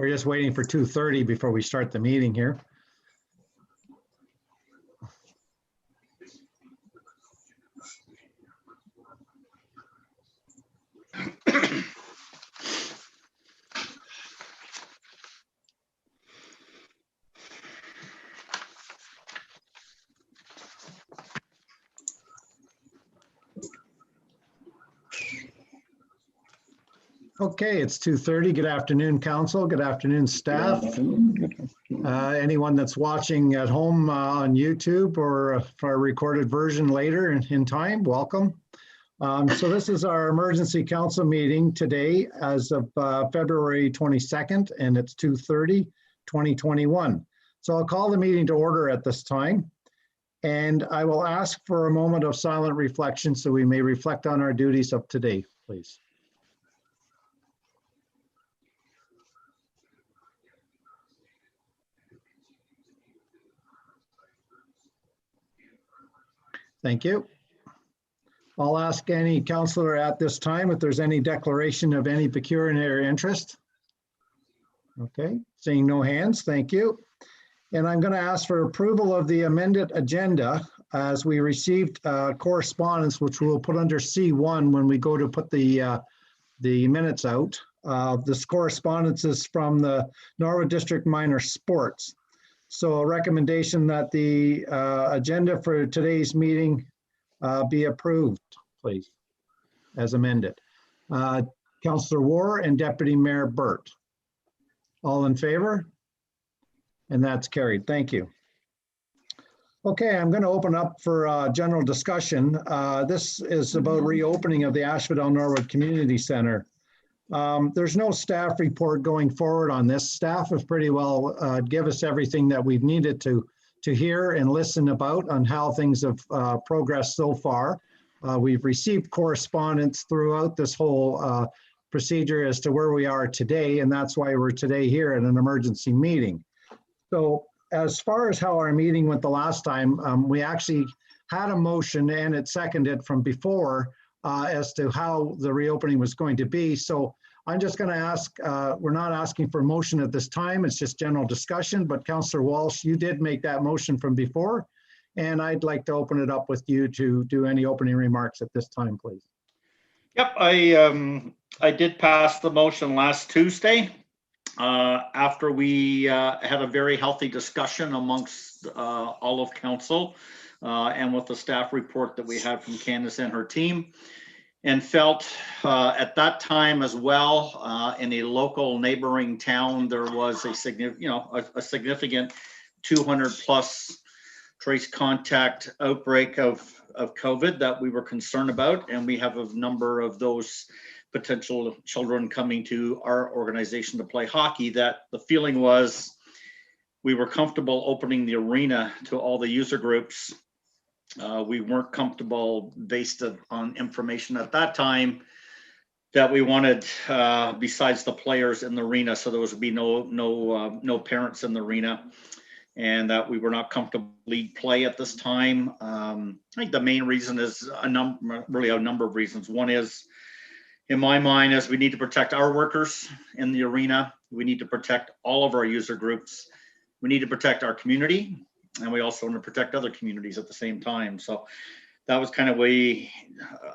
We're just waiting for 2:30 before we start the meeting here. Okay, it's 2:30. Good afternoon, council. Good afternoon, staff. Anyone that's watching at home on YouTube or for a recorded version later in time, welcome. So this is our emergency council meeting today as of February 22nd, and it's 2:30, 2021. So I'll call the meeting to order at this time, and I will ask for a moment of silent reflection so we may reflect on our duties of today, please. Thank you. I'll ask any councillor at this time if there's any declaration of any pecuniary interest. Okay, seeing no hands, thank you. And I'm going to ask for approval of the amended agenda as we received correspondence, which we'll put under C1 when we go to put the minutes out. This correspondence is from the Norwood District Minor Sports. So a recommendation that the agenda for today's meeting be approved, please, as amended. Councillor War and Deputy Mayor Burt. All in favor? And that's carried. Thank you. Okay, I'm going to open up for general discussion. This is about reopening of the Asphodel-Norwood Community Center. There's no staff report going forward on this. Staff have pretty well give us everything that we've needed to hear and listen about on how things have progressed so far. We've received correspondence throughout this whole procedure as to where we are today, and that's why we're today here at an emergency meeting. So as far as how our meeting went the last time, we actually had a motion and it seconded from before as to how the reopening was going to be. So I'm just going to ask, we're not asking for motion at this time, it's just general discussion, but Councillor Walsh, you did make that motion from before, and I'd like to open it up with you to do any opening remarks at this time, please. Yep, I did pass the motion last Tuesday after we had a very healthy discussion amongst all of council and with the staff report that we had from Candace and her team. And felt at that time as well, in a local neighboring town, there was a significant 200 plus trace contact outbreak of COVID that we were concerned about, and we have a number of those potential children coming to our organization to play hockey. That the feeling was we were comfortable opening the arena to all the user groups. We weren't comfortable based on information at that time that we wanted besides the players in the arena, so there would be no parents in the arena, and that we were not comfortable league play at this time. I think the main reason is really a number of reasons. One is, in my mind, is we need to protect our workers in the arena. We need to protect all of our user groups. We need to protect our community. And we also want to protect other communities at the same time. So that was kind of we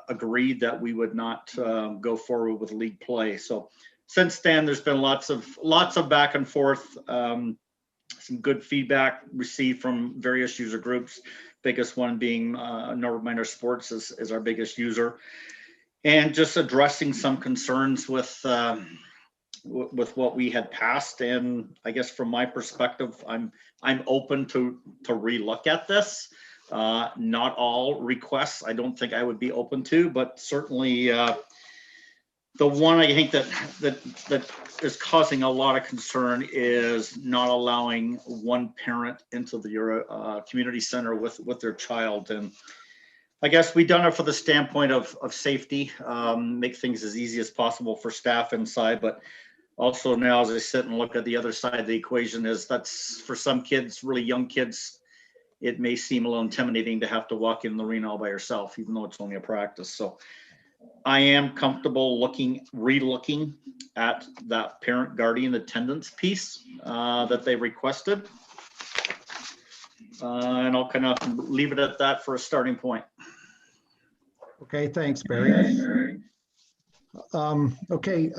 agreed that we would not go forward with league play. So since then, there's been lots of back and forth, some good feedback received from various user groups. Biggest one being Norwood Minor Sports is our biggest user, and just addressing some concerns with what we had passed. And I guess from my perspective, I'm open to relook at this. Not all requests I don't think I would be open to, but certainly the one I think that is causing a lot of concern is not allowing one parent into the community center with their child. And I guess we've done it for the standpoint of safety, make things as easy as possible for staff inside, but also now as I sit and look at the other side of the equation is that's for some kids, really young kids, it may seem a little intimidating to have to walk in the arena all by yourself, even though it's only a practice. So I am comfortable re-looking at that parent guardian attendance piece that they requested. And I'll kind of leave it at that for a starting point. Okay, thanks, Barry. Okay,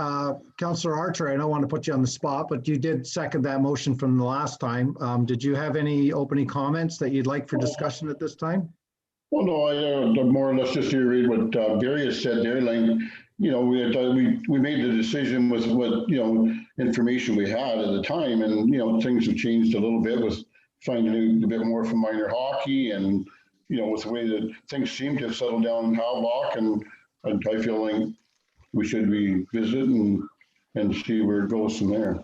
Councillor Archer, I don't want to put you on the spot, but you did second that motion from the last time. Did you have any opening comments that you'd like for discussion at this time? Well, no, I more or less just to read what Barry has said there. Like, you know, we made the decision with what, you know, information we had at the time, and, you know, things have changed a little bit with finding out a bit more from minor hockey, and, you know, with the way that things seem to have settled down in Havelock, and I feel like we should revisit and see where it goes from there.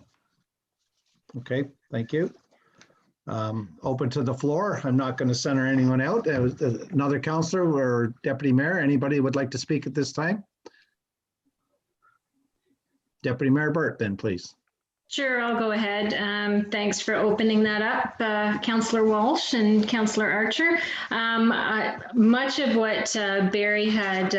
Okay, thank you. Open to the floor. I'm not going to center anyone out. Another councillor or deputy mayor, anybody would like to speak at this time? Deputy Mayor Burt, then please. Sure, I'll go ahead. Thanks for opening that up, Councillor Walsh and Councillor Archer. Much of what Barry had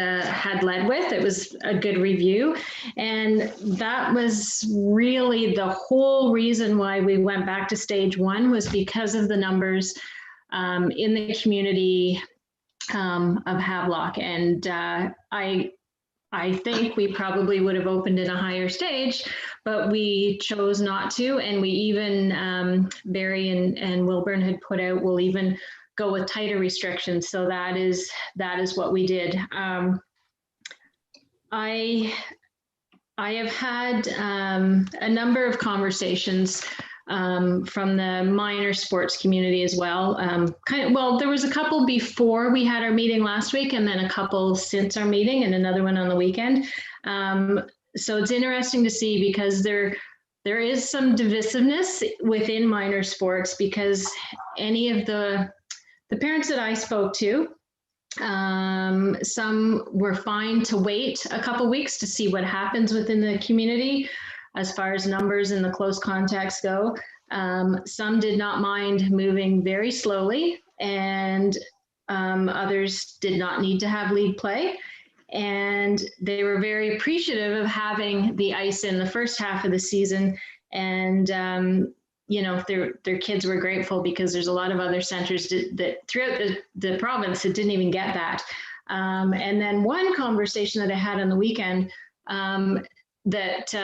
led with, it was a good review, and that was really the whole reason why we went back to stage one, was because of the numbers in the community of Havelock, and I think we probably would have opened in a higher stage, but we chose not to. And we even, Barry and Wilburn had put out, we'll even go with tighter restrictions. So that is what we did. I have had a number of conversations from the minor sports community as well. Well, there was a couple before we had our meeting last week, and then a couple since our meeting, and another one on the weekend. So it's interesting to see, because there is some divisiveness within minor sports, because any of the parents that I spoke to, some were fine to wait a couple weeks to see what happens within the community as far as numbers and the close contacts go. Some did not mind moving very slowly, and others did not need to have league play. And they were very appreciative of having the ice in the first half of the season. And, you know, their kids were grateful, because there's a lot of other centers that throughout the province that didn't even get that. And then one conversation that I had on the weekend, that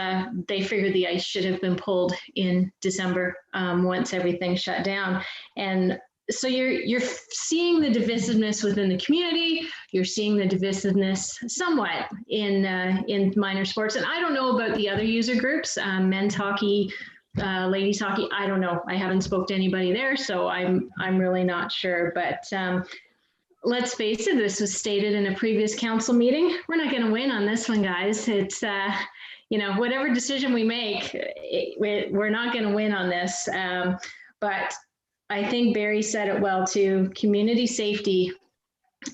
they figured the ice should have been pulled in December once everything shut down. And so you're seeing the divisiveness within the community. You're seeing the divisiveness somewhat in minor sports. And I don't know about the other user groups, men's hockey, ladies hockey. I don't know. I haven't spoke to anybody there, so I'm really not sure. But let's face it, this was stated in a previous council meeting. We're not going to win on this one, guys. It's you know, whatever decision we make, we're not going to win on this. But I think Barry said it well too. Community safety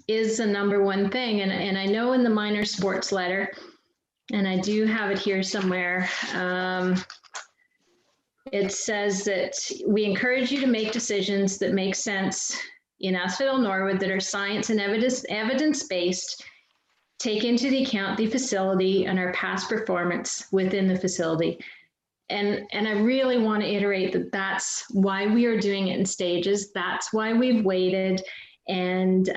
is the number one thing. And I know in the minor sports letter, and I do have it here somewhere, it says that we encourage you to make decisions that make sense in Asphodel-Norwood, that are science and evidence-based, take into account the facility and our past performance within the facility. And I really want to iterate that that's why we are doing it in stages. That's why we've waited. And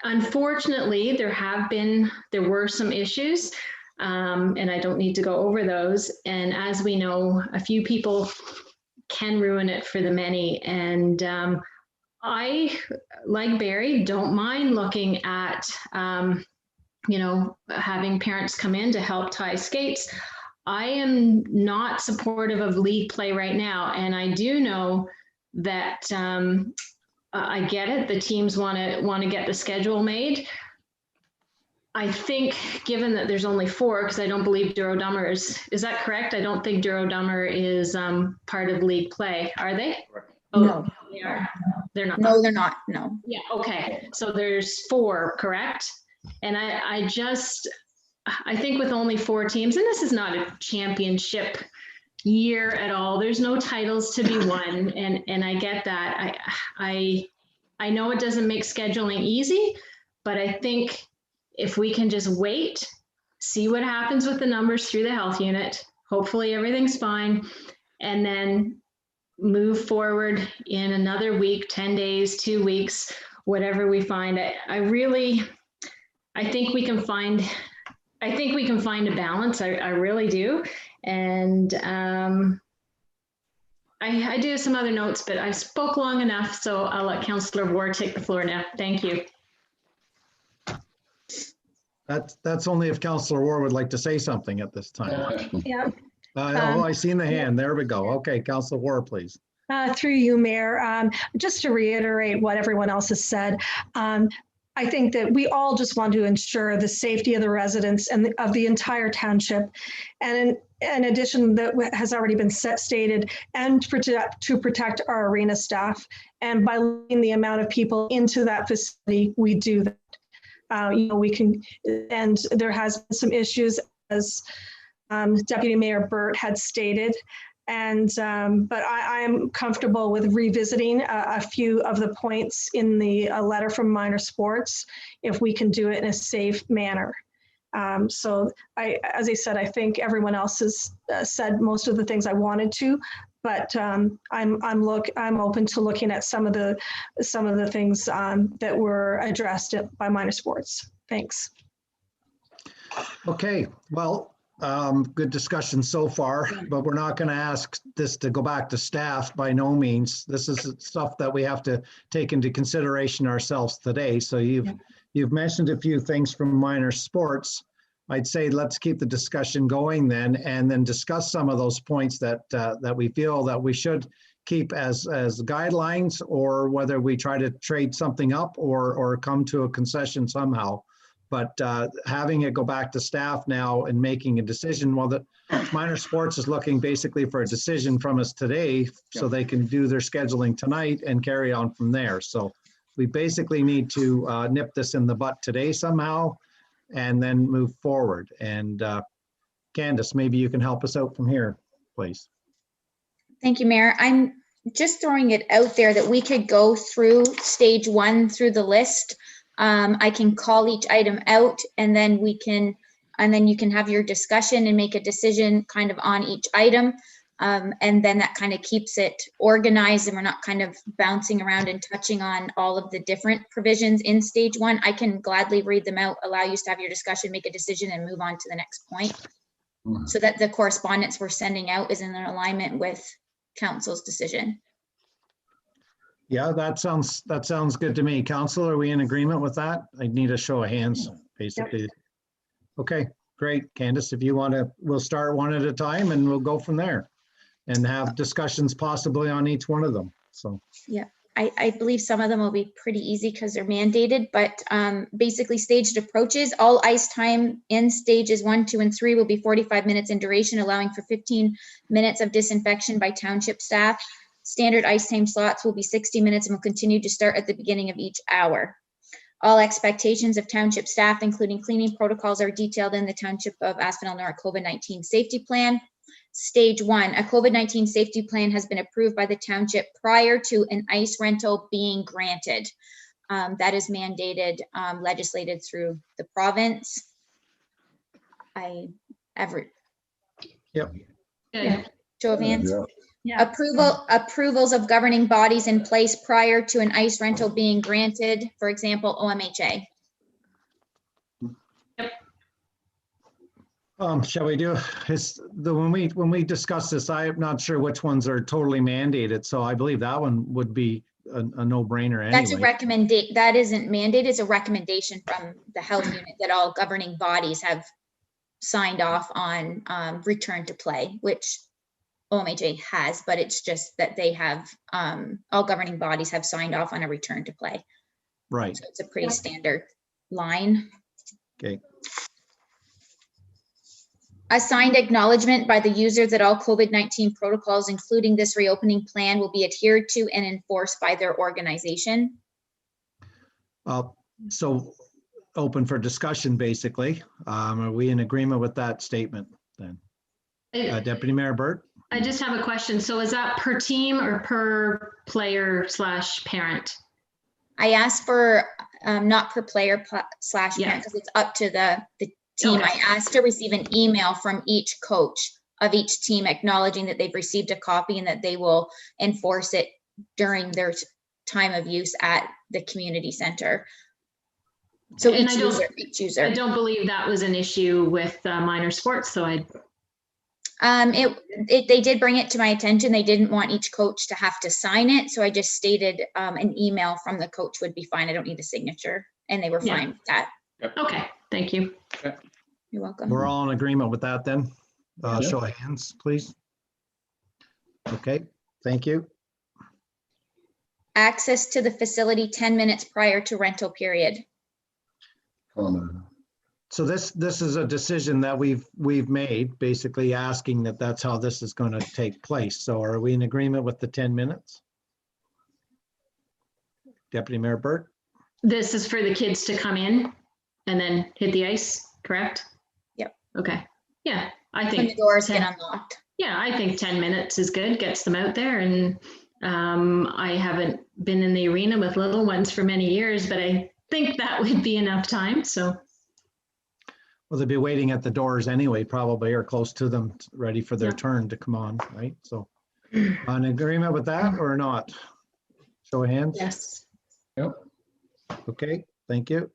unfortunately, there were some issues, and I don't need to go over those. And as we know, a few people can ruin it for the many. And I, like Barry, don't mind looking at, you know, having parents come in to help tie skates. I am not supportive of league play right now. And I do know that I get it. The teams want to get the schedule made. I think, given that there's only 4, because I don't believe Duro Dummer is that correct? I don't think Duro Dummer is part of league play. Are they? Oh, No, they are. They're not. no, they're not. No. Yeah. Okay. So there's 4, correct? And I think with only 4 teams, and this is not a championship year at all. There's no titles to be won, and I get that. I know it doesn't make scheduling easy, but I think if we can just wait, see what happens with the numbers through the health unit, hopefully everything's fine, and then move forward in another week, 10 days, 2 weeks, whatever we find. I think we can find a balance. I really do. And I do have some other notes, but I spoke long enough, so I'll let Councillor Ward take the floor now. Thank you. That's only if Councillor Ward would like to say something at this time. Yeah, Oh, I seen the hand. There we go. Okay, Councillor Ward, please. through you, Mayor. Just to reiterate what everyone else has said, I think that we all just want to ensure the safety of the residents and of the entire township. And in addition, that has already been stated, and to protect our arena staff. And by limiting the amount of people into that facility, we do that. We can, and there has been some issues, as Deputy Mayor Burt had stated. And but I am comfortable with revisiting a few of the points in the letter from Minor Sports, if we can do it in a safe manner. So as I said, I think everyone else has said most of the things I wanted to, but I'm open to looking at some of the things that were addressed by Minor Sports. Thanks. Okay, well, good discussion so far, but we're not going to ask this to go back to staff by no means. This is stuff that we have to take into consideration ourselves today. So you've mentioned a few things from Minor Sports. I'd say let's keep the discussion going then, and then discuss some of those points that that we feel that we should keep as guidelines, or whether we try to trade something up or come to a concession somehow. But having it go back to staff now and making a decision, well, the Minor Sports is looking basically for a decision from us today, so they can do their scheduling tonight and carry on from there. So we basically need to nip this in the butt today somehow, and then move forward. And Candace, maybe you can help us out from here, please. Thank you, Mayor. I'm just throwing it out there that we could go through stage 1 through the list. I can call each item out, and then you can have your discussion and make a decision kind of on each item. And then that kind of keeps it organized, and we're not kind of bouncing around and touching on all of the different provisions in stage 1. I can gladly read them out, allow you to have your discussion, make a decision, and move on to the next point, so that the correspondence we're sending out is in alignment with council's decision. Yeah, that sounds good to me. Council, are we in agreement with that? I need a show of hands, basically. Yep. Okay, great. Candace, if you want to, we'll start one at a time and we'll go from there and have discussions possibly on each one of them. So yeah, I believe some of them will be pretty easy because they're mandated, but basically staged approaches. All ice time in stages 1, 2, and 3 will be 45 minutes in duration, allowing for 15 minutes of disinfection by township staff. Standard ice time slots will be 60 minutes and will continue to start at the beginning of each hour. All expectations of township staff, including cleaning protocols, are detailed in the Township of Asphodel-Norwood COVID-19 Safety Plan. Stage 1, a COVID-19 safety plan has been approved by the township prior to an ice rental being granted. That is mandated, legislated through the province. Yep. Yeah. Show of hands. Yeah. Yeah. Approvals of governing bodies in place prior to an ice rental being granted, for example, OMHA. Shall we do when we discuss this, I'm not sure which ones are totally mandated, so I believe that one would be a no-brainer anyway. That's a recommendation. That isn't mandated. It's a recommendation from the health unit that all governing bodies have signed off on return to play, which OMHA has, but it's just that they have, all governing bodies have signed off on a return to play. Right. So it's a pretty standard line. Okay. A signed acknowledgement by the user that all COVID-19 protocols, including this reopening plan, will be adhered to and enforced by their organization. So open for discussion, basically. Are we in agreement with that statement then? Deputy Mayor Burt? I just have a question. So is that per team or per player / parent? I asked for not per player slash Yeah. parent, because it's up to the team. Okay. I asked to receive an email from each coach of each team acknowledging that they've received a copy and that they will enforce it during their time of use at the community center. So And each user. I don't believe that was an issue with minor sports, so I. They did bring it to my attention. They didn't want each coach to have to sign it. So I just stated an email from the coach would be fine. I don't need a signature. And they were Yeah. fine with that. Okay, thank you. You're welcome. We're all in agreement with that then? Yeah. Show of hands, please. Okay, thank you. Access to the facility 10 minutes prior to rental period. So this is a decision that we've made, basically asking that that's how this is going to take place. So are we in agreement with the 10 minutes? Deputy Mayor Burt? This is for the kids to come in and then hit the ice, correct? Yep. Okay, yeah, I When think. the doors 10 get unlocked. Yeah, I think 10 minutes is good, gets them out there. And I haven't been in the arena with little ones for many years, but I think that would be enough time, so. Well, they'll be waiting at the doors anyway, probably, or close to them, ready for their Yeah. turn to come on, right? So on agreement with that or not? Show of hands? Yes. Okay, thank you.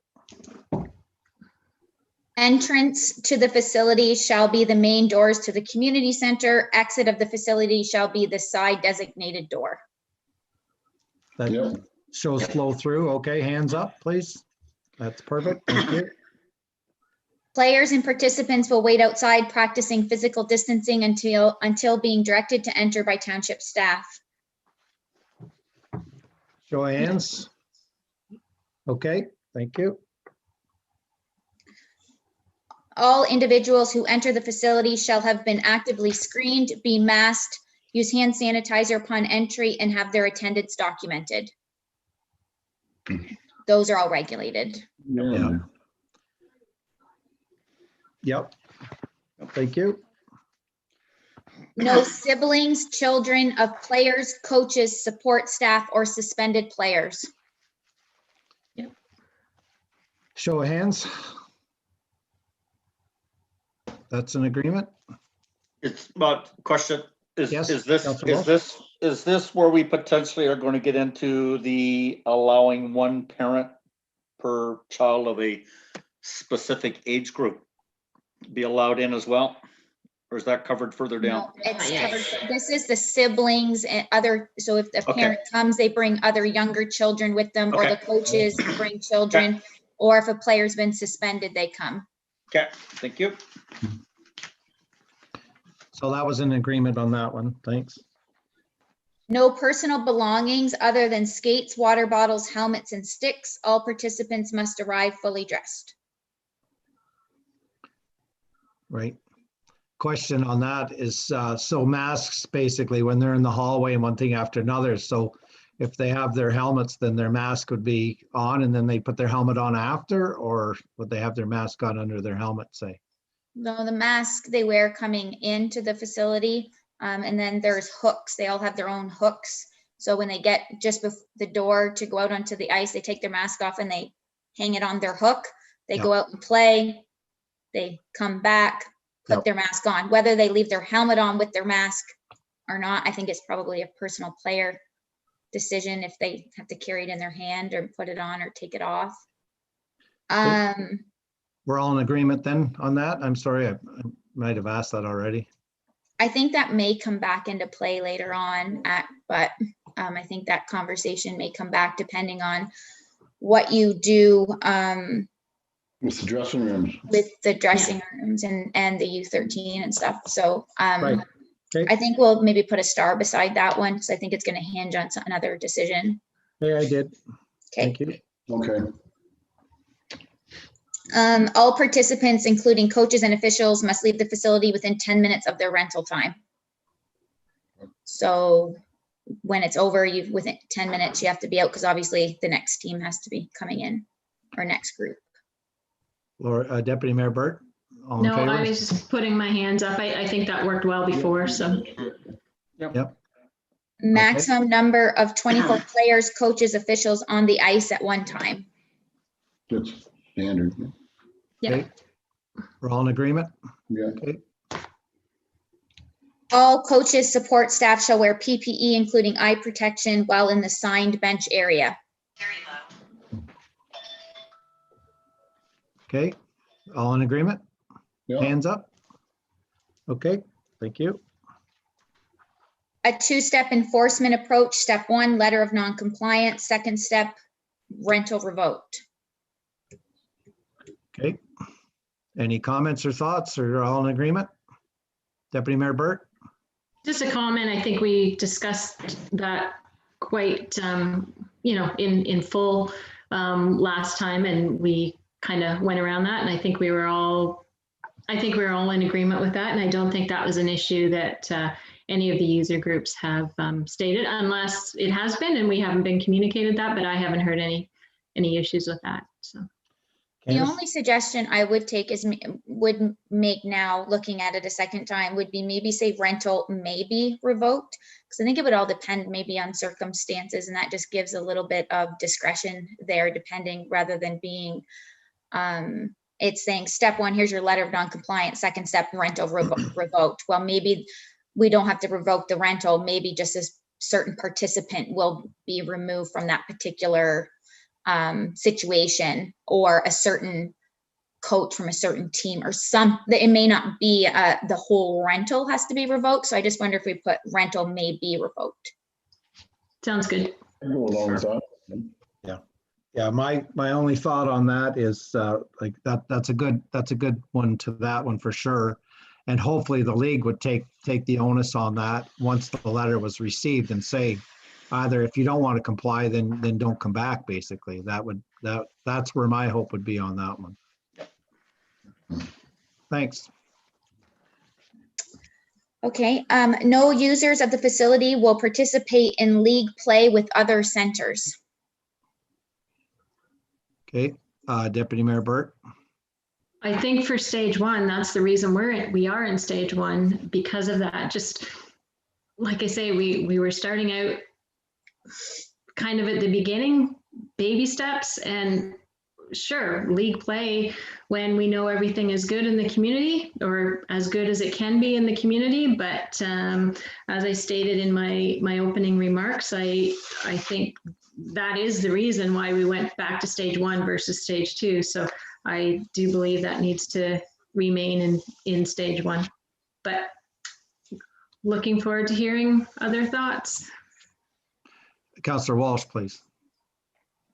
Entrance to the facility shall be the main doors to the community center. Exit of the facility shall be the side designated door. That Yep. shows flow through. Okay, hands up, please. That's perfect. Thank you. Players and participants will wait outside practicing physical distancing until being directed to enter by township staff. Show of hands. Okay, thank you. All individuals who enter the facility shall have been actively screened, be masked, use hand sanitizer upon entry, and have their attendance documented. Those are all regulated. Yeah. Yep. Thank you. No siblings, children of players, coaches, support staff, or suspended players. Show of hands. That's an agreement? It's about question, Yes, is this where we potentially are going to get into the allowing one parent per child of a specific age group be allowed in as well? Or is that covered further down? No, it's Yes. covered. This is the siblings and other, so if the parent comes, they bring other younger children with them, or the Okay. coaches bring children, or if a player's been suspended, they come. Okay, thank you. So that was an agreement on that one. Thanks. No personal belongings other than skates, water bottles, helmets, and sticks. All participants must arrive fully dressed. Right. Question on that is, so masks basically when they're in the hallway and one thing after another. So if they have their helmets, then their mask would be on and then they put their helmet on after, or would they have their mask on under their helmet, say? No, the mask they wear coming into the facility, and then there's hooks. They all have their own hooks. So when they get just before the door to go out onto the ice, they take their mask off and they hang it on their hook. They Yep. go out and play. They come back, put Yep. their mask on. Whether they leave their helmet on with their mask or not, I think it's probably a personal player decision if they have to carry it in their hand or put it on or take it off. We're all in agreement then on that? I'm sorry, I might have asked that already. I think that may come back into play later on, but I think that conversation may come back depending on what you do With the dressing rooms. with the dressing rooms and the U13 and stuff. So Right. Okay. I think we'll maybe put a star beside that one because I think it's going to hinge on another decision. Hey, I did. Okay. Thank you. Okay. All participants, including coaches and officials, must leave the facility within 10 minutes of their rental time. So when it's over, within 10 minutes, you have to be out because obviously the next team has to be coming in, or next group. Laura, Deputy Mayor Burt? All in No, favor? I was just putting my hands up. I think that worked well before, so. Yep. Maximum number of 24 players, coaches, officials on the ice at one time. That's standard. Yeah. Okay. We're all in agreement? Yeah. Okay. All coaches, support staff shall wear PPE, including eye protection, while in the signed bench area. Okay. All in agreement? Yeah. Hands up? Okay, thank you. A two-step enforcement approach. Step 1, letter of non-compliance. Second step, rental revoked. Okay. Any comments or thoughts, or all in agreement? Deputy Mayor Burt? Just a comment. I think we discussed that quite, in full last time, and we kind of went around that. And I think we were all in agreement with that. And I don't think that was an issue that any of the user groups have stated, unless it has been and we haven't been communicated that. But I haven't heard any issues with that. So. The Candace? only suggestion I would take would make now, looking at it a second time, would be maybe say rental may be revoked. Because I think it would all depend maybe on circumstances, and that just gives a little bit of discretion there, depending, rather than being, it's saying step 1, here's your letter of non-compliance, second step, rental revoked. Well, maybe we don't have to revoke the rental, maybe just a certain participant will be removed from that particular situation, or a certain coach from a certain team, or it may not be the whole rental has to be revoked. So I just wonder if we put rental may be revoked. Sounds good. I'll go along with that. Yeah, my only thought on that is like that's a good one to that one for sure. And hopefully the league would take the onus on that once the letter was received and say, either if you don't want to comply, then don't come back, basically. That's where my hope would be on that one. Thanks. Okay, no users of the facility will participate in league play with other centers. Okay, Deputy Mayor Burt? I think for stage 1, that's the reason we are in stage 1, because of that. Just like I say, we were starting out kind of at the beginning, baby steps, and sure, league play when we know everything is good in the community, or as good as it can be in the community. But as I stated in my opening remarks, I think that is the reason why we went back to stage 1 versus stage 2. So I do believe that needs to remain in stage 1. But looking forward to hearing other thoughts. Councillor Walsh, please.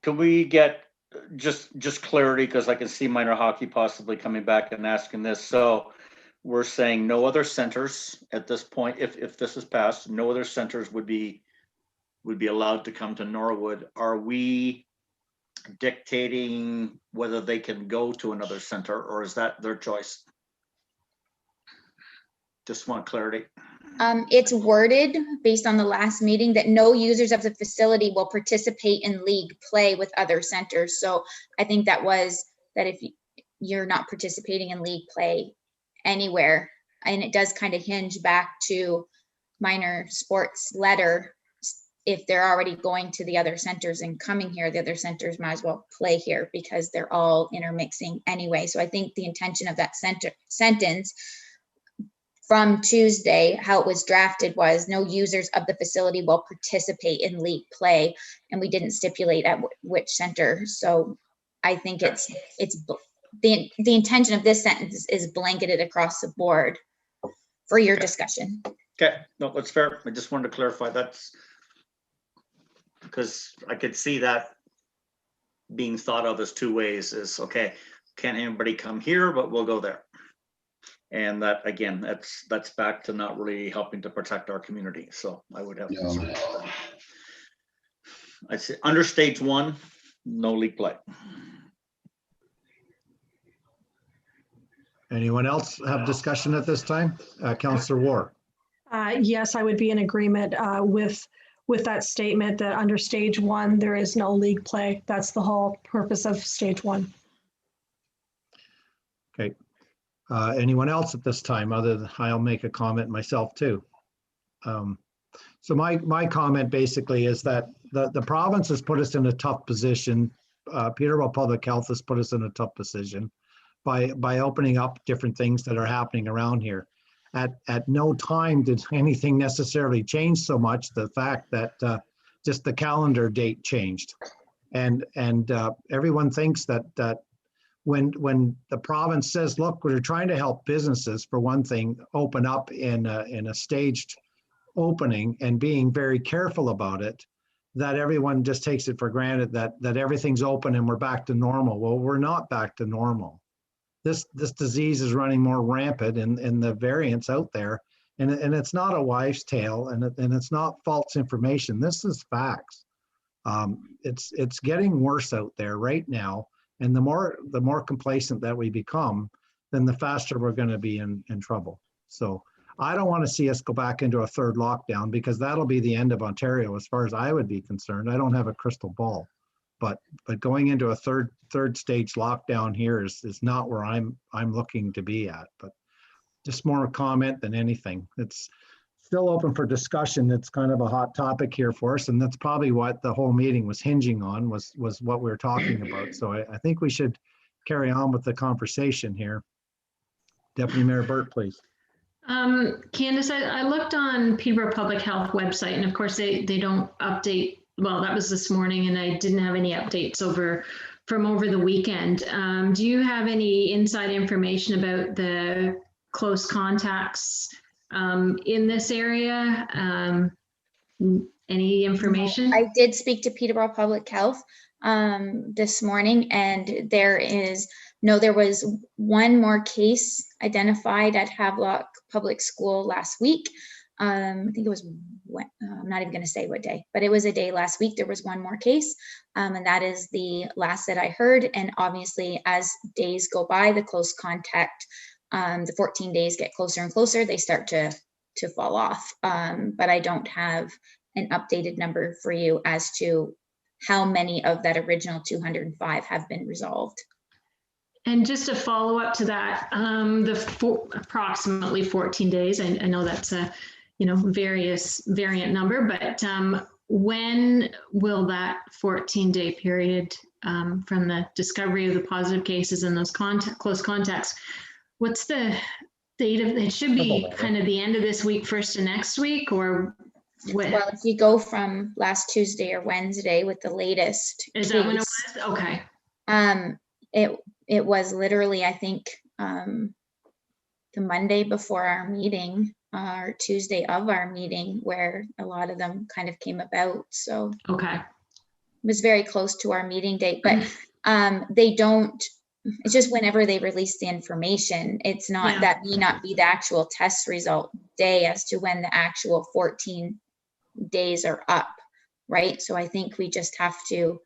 Can we get just clarity, because I can see minor hockey possibly coming back and asking this. So we're saying no other centers at this point, if this is passed, no other centers would be allowed to come to Norwood. Are we dictating whether they can go to another center, or is that their choice? Just want clarity. It's worded based on the last meeting that no users of the facility will participate in league play with other centers. So I think that was that if you're not participating in league play anywhere, and it does kind of hinge back to minor sports letter. If they're already going to the other centers and coming here, the other centers might as well play here because they're all intermixing anyway. So I think the intention of that sentence from Tuesday, how it was drafted, was no users of the facility will participate in league play, and we didn't stipulate at which center. So I think it's the intention of this sentence is blanketed across the board for your discussion. Okay, no, that's fair. I just wanted to clarify. That's because I could see that being thought of as two ways. Is okay, can't anybody come here, but we'll go there. And that, again, that's back to not really helping to protect our community. So I would have concerns with that. I'd say under stage 1, no league play. Anyone else have discussion at this time? Councillor Ward? Yes, I would be in agreement with that statement that under stage 1, there is no league play. That's the whole purpose of stage 1. Okay. Anyone else at this time? Other than I'll make a comment myself too. So my comment basically is that the province has put us in a tough position Peterborough Public Health has put us in a tough position by opening up different things that are happening around here. At no time did anything necessarily change so much. The fact that just the calendar date changed, and everyone thinks that when the province says, look, we're trying to help businesses, for one thing, open up in a staged opening and being very careful about it, that everyone just takes it for granted that everything's open and we're back to normal. Well, we're not back to normal. This disease is running more rampant in the variants out there, and it's not a wives' tale, and it's not false information. This is facts. It's getting worse out there right now, and the more complacent that we become, then the faster we're going to be in trouble. So I don't want to see us go back into a third lockdown, because that'll be the end of Ontario as far as I would be concerned. I don't have a crystal ball, but going into a third stage lockdown here is not where I'm looking to be at. But just more a comment than anything. It's still open for discussion. It's kind of a hot topic here for us, and that's probably what the whole meeting was hinging on, was what we were talking about. So I think we should carry on with the conversation here. Deputy Mayor Burt, please. Candace, I looked on Peterborough Public Health website, and of course they don't update. Well, that was this morning, and I didn't have any updates from over the weekend. Do you have any inside information about the close contacts in this area? Any information? I did speak to Peterborough Public Health this morning, and there was one more case identified at Havelock Public School last week. I think it was, I'm not even going to say what day, but it was a day last week. There was one more case, and that is the last that I heard. And obviously, as days go by, the close contact, the 14 days get closer and closer, they start to fall off. But I don't have an updated number for you as to how many of that original 205 have been resolved. And just a follow up to that, approximately 14 days. I know that's a variant number, but when will that 14-day period from the discovery of the positive cases and those close contacts? What's the date of it? Should be kind of the end of this week, first of next week, or what? Well, if you go from last Tuesday or Wednesday with the latest, is that when it was? Okay. It was literally, I think, the Monday before our meeting, or Tuesday of our meeting, where a lot of them kind of came about. So okay, it was very close to our meeting date, but they don't. It's just whenever they release the information, it's not that may not be the actual test result day as to when the actual 14 days are up, right? So I think we just have to.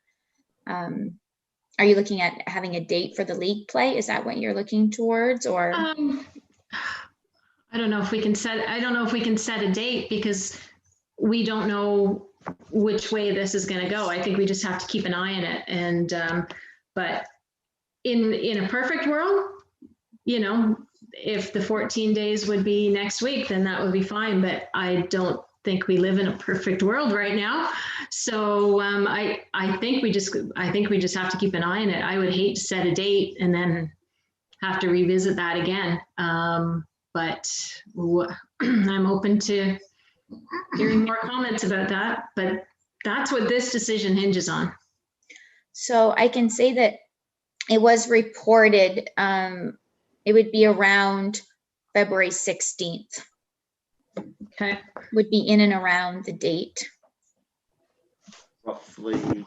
Are you looking at having a date for the league play? Is that what you're looking towards, or? I don't know if we can set. I don't know if we can set a date, because we don't know which way this is going to go. I think we just have to keep an eye on it. And but in a perfect world, if the 14 days would be next week, then that would be fine. But I don't think we live in a perfect world right now. So I think we just have to keep an eye on it. I would hate to set a date and then have to revisit that again. But I'm open to hearing more comments about that. But that's what this decision hinges on. So I can say that it was reported, it would be around February 16th. Okay. Would be in and around the date. Roughly.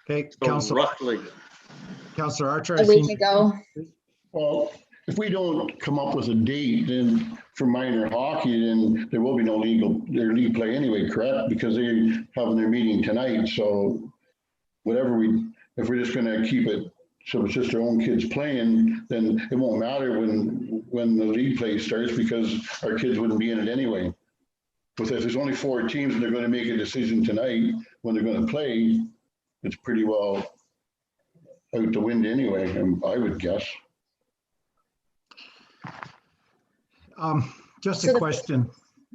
Okay, So roughly. Councillor Archer. A week ago. Well, if we don't come up with a date, then for minor hockey, then there will be no league play anyway, correct? Because they're having their meeting tonight. So if we're just going to keep it so it's just our own kids playing, then it won't matter when the league play starts, because our kids wouldn't be in it anyway. But if there's only 4 teams and they're going to make a decision tonight when they're going to play, it's pretty well out the wind anyway, I would guess. Just a question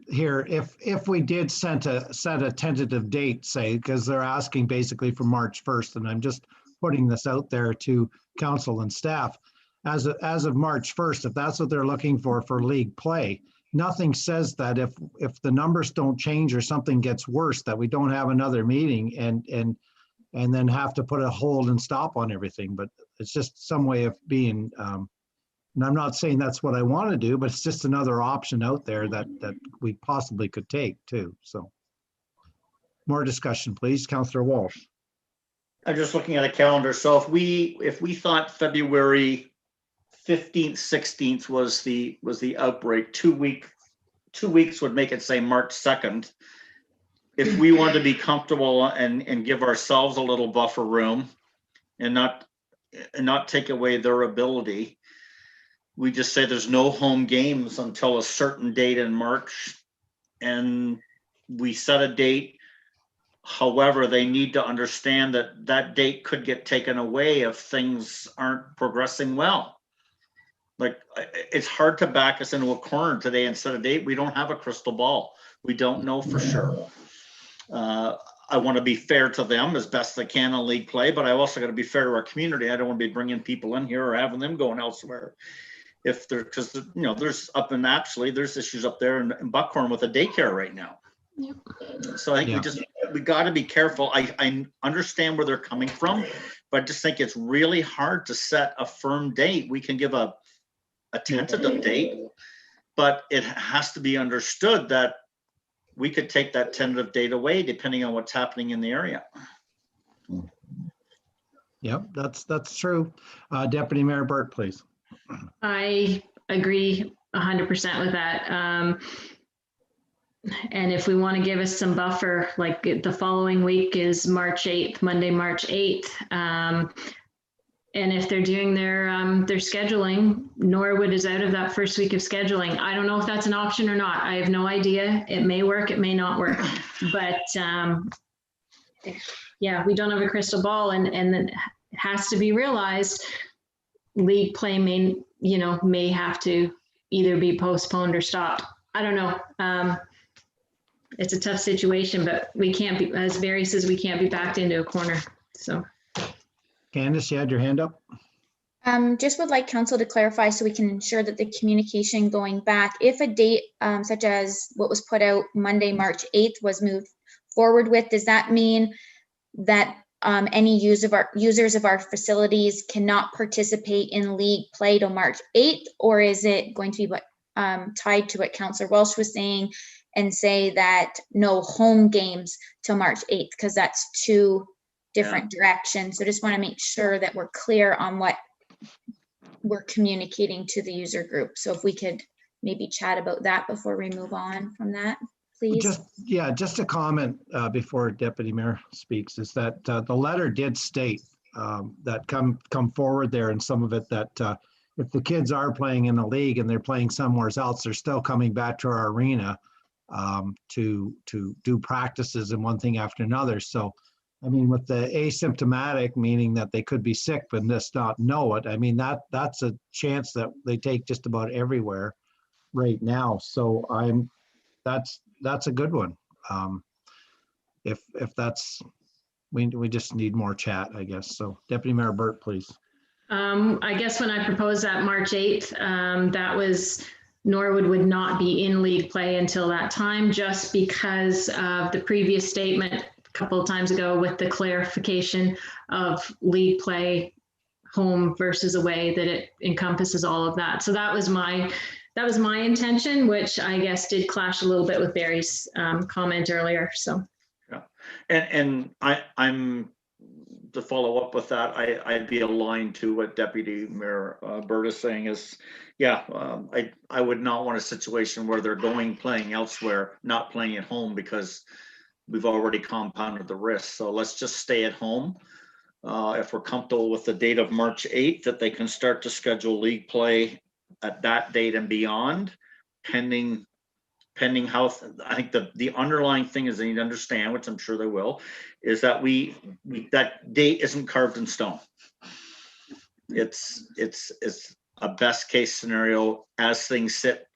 here. If we did set a tentative date, say, because they're asking basically for March 1st, and I'm just putting this out there to council and staff. As of March 1st, if that's what they're looking for league play, nothing says that if the numbers don't change or something gets worse, that we don't have another meeting and then have to put a hold and stop on everything. But it's just some way of being, and I'm not saying that's what I want to do, but it's just another option out there that we possibly could take too. So more discussion, please. Councillor Walsh. I'm just looking at a calendar. So if we thought February 15th, 16th was the outbreak, 2 weeks would make it say March 2nd. If we want to be comfortable and give ourselves a little buffer room and not take away their ability, we just say there's no home games until a certain date in March, and we set a date. However, they need to understand that that date could get taken away if things aren't progressing well. Like, it's hard to back us into a corner today and set a date. We don't have a crystal ball. We don't know for sure. I want to be fair to them as best I can on league play, but I also got to be fair to our community. I don't want to be bringing people in here or having them going elsewhere. If they're, because there's there's issues up there in Buckhorn with a daycare right now. Yep. So I think we got to be careful. I understand where they're coming from, but I just think it's really hard to set a firm date. We can give a tentative date, but it has to be understood that we could take that tentative date away depending on what's happening in the area. Yep, that's true. Deputy Mayor Burt, please. I agree 100% with that. And if we want to give us some buffer, like the following week is March 8th, Monday, March 8th. And if they're doing their scheduling, Norwood is out of that first week of scheduling. I don't know if that's an option or not. I have no idea. It may work, it may not work. But yeah, we don't have a crystal ball, and it has to be realized league play may have to either be postponed or stopped. I don't know. It's a tough situation, but we can't be, as Barry says, we can't be backed into a corner. So. Candace, you had your hand up. Just would like council to clarify so we can ensure that the communication going back, if a date such as what was put out Monday, March 8th was moved forward with, does that mean that any users of our facilities cannot participate in league play till March 8th? Or is it going to be tied to what Councillor Welsh was saying and say that no home games till March 8th? Because that's two different directions. So just want to make sure that we're clear on what we're communicating to the user group. So if we could maybe chat about that before we move on from that, please. Just a comment before Deputy Mayor speaks is that the letter did state that come forward there, and some of it that if the kids are playing in a league and they're playing somewhere else, they're still coming back to our arena to do practices and one thing after another. So, I mean, with the asymptomatic, meaning that they could be sick but just not know it, I mean, that's a chance that they take just about everywhere right now. So that's a good one. If that's, we just need more chat, I guess. So Deputy Mayor Burt, please. I guess when I proposed that March 8th, that was Norwood would not be in league play until that time, just because of the previous statement a couple of times ago with the clarification of league play home versus away, that it encompasses all of that. So that was my intention, which I guess did clash a little bit with Barry's comment earlier. So yeah, and I'm to follow up with that, I'd be aligned to what Deputy Mayor Burt is saying is, yeah, I would not want a situation where they're playing elsewhere, not playing at home, because we've already compounded the risk. So let's just stay at home. If we're comfortable with the date of March 8th, that they can start to schedule league play at that date and beyond, pending how, I think the underlying thing is they need to understand, which I'm sure they will, is that that date isn't carved in stone. It's a best case scenario as things sit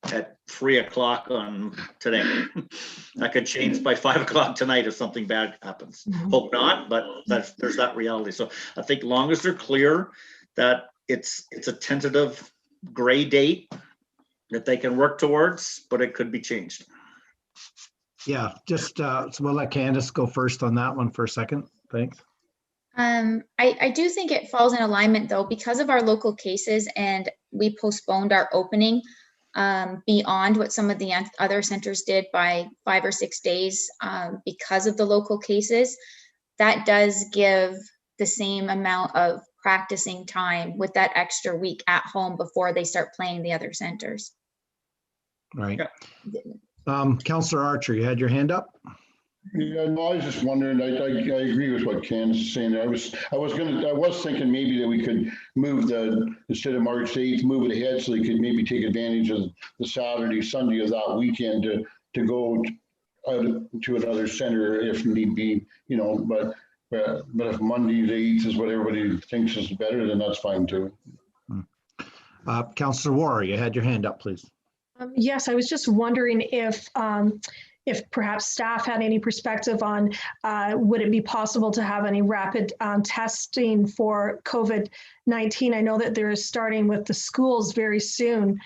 at 3 o'clock on today. That could change by 5 o'clock tonight if something bad happens. Hope not, but there's that reality. So I think long as they're clear that it's a tentative gray date that they can work towards, but it could be changed. Yeah, just, so we'll let Candace go first on that one for a second. Thanks. I do think it falls in alignment though, because of our local cases, and we postponed our opening beyond what some of the other centers did by 5 or 6 days because of the local cases. That does give the same amount of practicing time with that extra week at home before they start playing the other centers. Right. Yeah. Councillor Archer, you had your hand up? Yeah, no, I was just wondering, I agree with what Candace is saying. I was thinking maybe that we could move instead of March 8th, move it ahead so they could maybe take advantage of the Saturday, Sunday of that weekend to go out to another center if need be, but if Monday the 8th is what everybody thinks is better, then that's fine too. Councillor Ward, you had your hand up, please. Yes, I was just wondering if perhaps staff had any perspective on would it be possible to have any rapid testing for COVID-19? I know that they're starting with the schools very soon,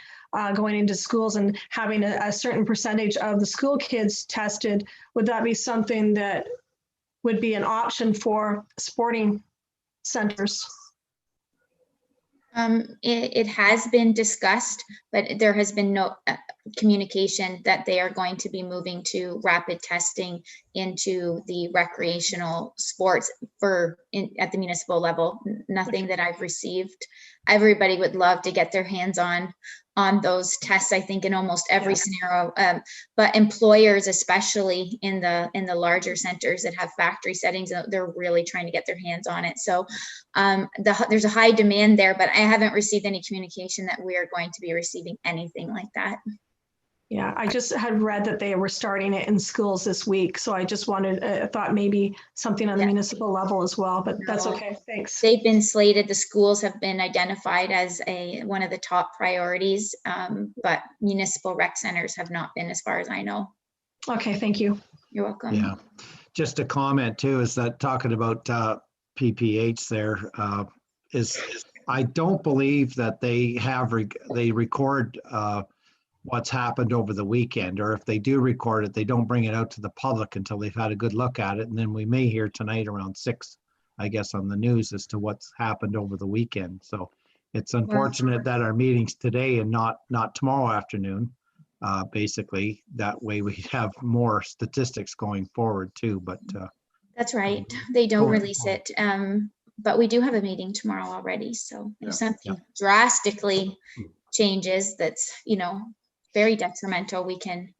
going into schools and having a certain percentage of the school kids tested. Would that be something that would be an option for sporting centers? It has been discussed, but there has been no communication that they are going to be moving to rapid testing into the recreational sports at the municipal level. Nothing that I've received. Everybody would love to get their hands on those tests, I think, in almost every scenario, but employers, especially in the larger centers that have factory settings, they're really trying to get their hands on it. So there's a high demand there, but I haven't received any communication that we are going to be receiving anything like that. Yeah, I just had read that they were starting it in schools this week. So I just thought maybe something on the municipal level as well, but that's okay. Thanks. They've been slated. The schools have been identified as one of the top priorities, but municipal rec centers have not been, as far as I know. Okay, thank you. You're welcome. Yeah, just a comment too, is that talking about PPH there is I don't believe that they record what's happened over the weekend, or if they do record it, they don't bring it out to the public until they've had a good look at it. And then we may hear tonight around 6, I guess, on the news as to what's happened over the weekend. So it's unfortunate that our meeting's today and not tomorrow afternoon. Basically, that way we have more statistics going forward too. But that's right. They don't release it. But we do have a meeting tomorrow already. So if something drastically changes, that's, very detrimental, we can,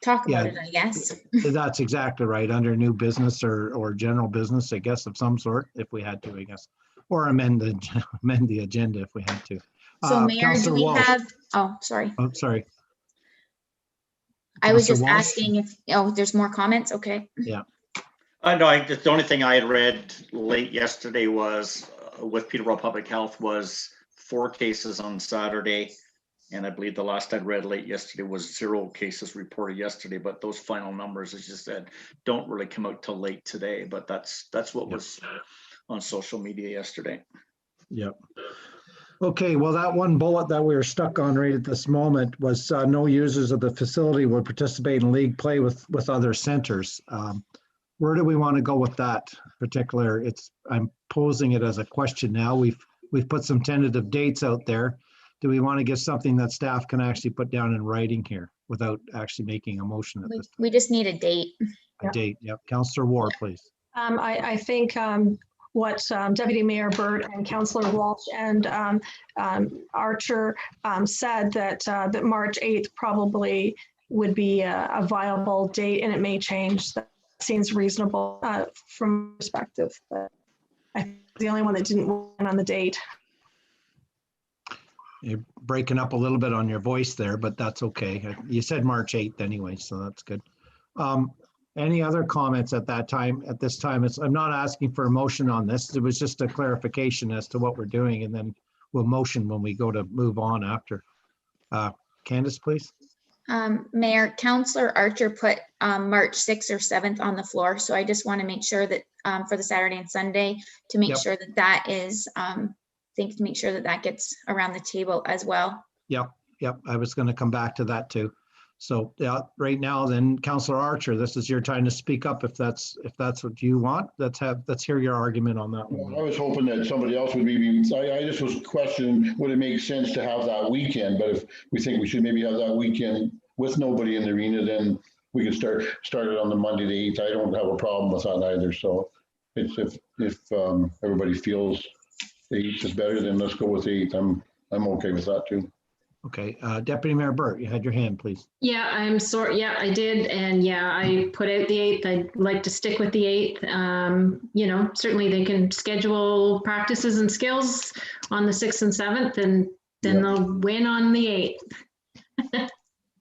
talk about it, I guess. That's exactly right. Under new business or general business, I guess, of some sort, if we had to, I guess, or amend the agenda if we had to. So Mayor, do we have, sorry. Oh, sorry. I was just asking if, there's more comments. Okay. Yeah. No, the only thing I had read late yesterday was with Peterborough Public Health was 4 cases on Saturday. And I believe the last I'd read late yesterday was 0 cases reported yesterday, but those final numbers, as you said, don't really come out till late today, but that's what was on social media yesterday. Yep. Okay, well, that one bullet that we were stuck on right at this moment was no users of the facility would participate in league play with other centers. Where do we want to go with that particular? I'm posing it as a question now. We've put some tentative dates out there. Do we want to get something that staff can actually put down in writing here without actually making a motion at this time? We just need a date. A date, yep. Councillor Ward, please. I think what Deputy Mayor Burt and Councillor Walsh and Archer said that March 8th probably would be a viable date, and it may change. That seems reasonable from perspective, but I think the only one that didn't win on the date. You're breaking up a little bit on your voice there, but that's okay. You said March 8th anyway, so that's good. Any other comments at this time? I'm not asking for a motion on this. It was just a clarification as to what we're doing, and then we'll motion when we go to move on after. Candace, please. Mayor, Counselor Archer put March 6th or 7th on the floor. So I just want to make sure that for the Saturday and Sunday, to make Yep. sure that that is, to make sure that that gets around the table as well. Yep, I was going to come back to that too. So yeah, right now then, Councillor Archer, this is your time to speak up if that's what you want. Let's hear your argument on that I one. was hoping that somebody else would maybe, I just was questioning, would it make sense to have that weekend? But if we think we should maybe have that weekend with nobody in the arena, then we can start it on the Monday the 8th. I don't have a problem with that either. So it's if everybody feels the 8th is better, then let's go with the 8th. I'm okay with that too. Okay, Deputy Mayor Burt, you had your hand, please. Yeah, I'm sorry. Yeah, I did. And yeah, I put out the 8th. I'd like to stick with the 8th. You know, certainly they can schedule practices and skills on the 6th and 7th, and then they'll win on the 8th.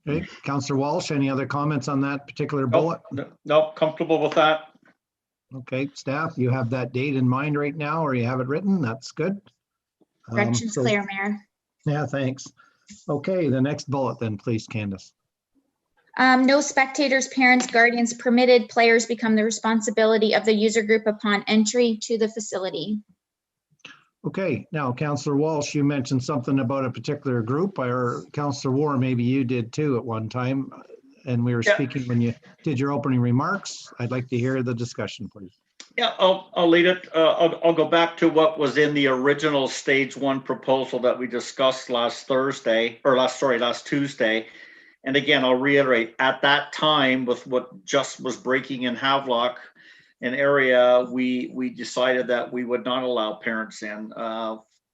Okay, Councillor Walsh, any other comments on that particular bullet? Nope, comfortable with that. Okay, staff, you have that date in mind right now, or you have it written? That's good. Direction's So- clear, Mayor. Yeah, thanks. Okay, the next bullet then, please, Candace. No spectators, parents, guardians permitted. Players become the responsibility of the user group upon entry to the facility. Okay, now Councillor Walsh, you mentioned something about a particular group, or Councillor War, maybe you did too at one time. And we were Yeah. speaking when you did your opening remarks. I'd like to hear the discussion, please. Yeah, I'll lead it. I'll go back to what was in the original stage 1 proposal that we discussed last Tuesday. And again, I'll reiterate, at that time, with what just was breaking in Havelock and area, we decided that we would not allow parents in.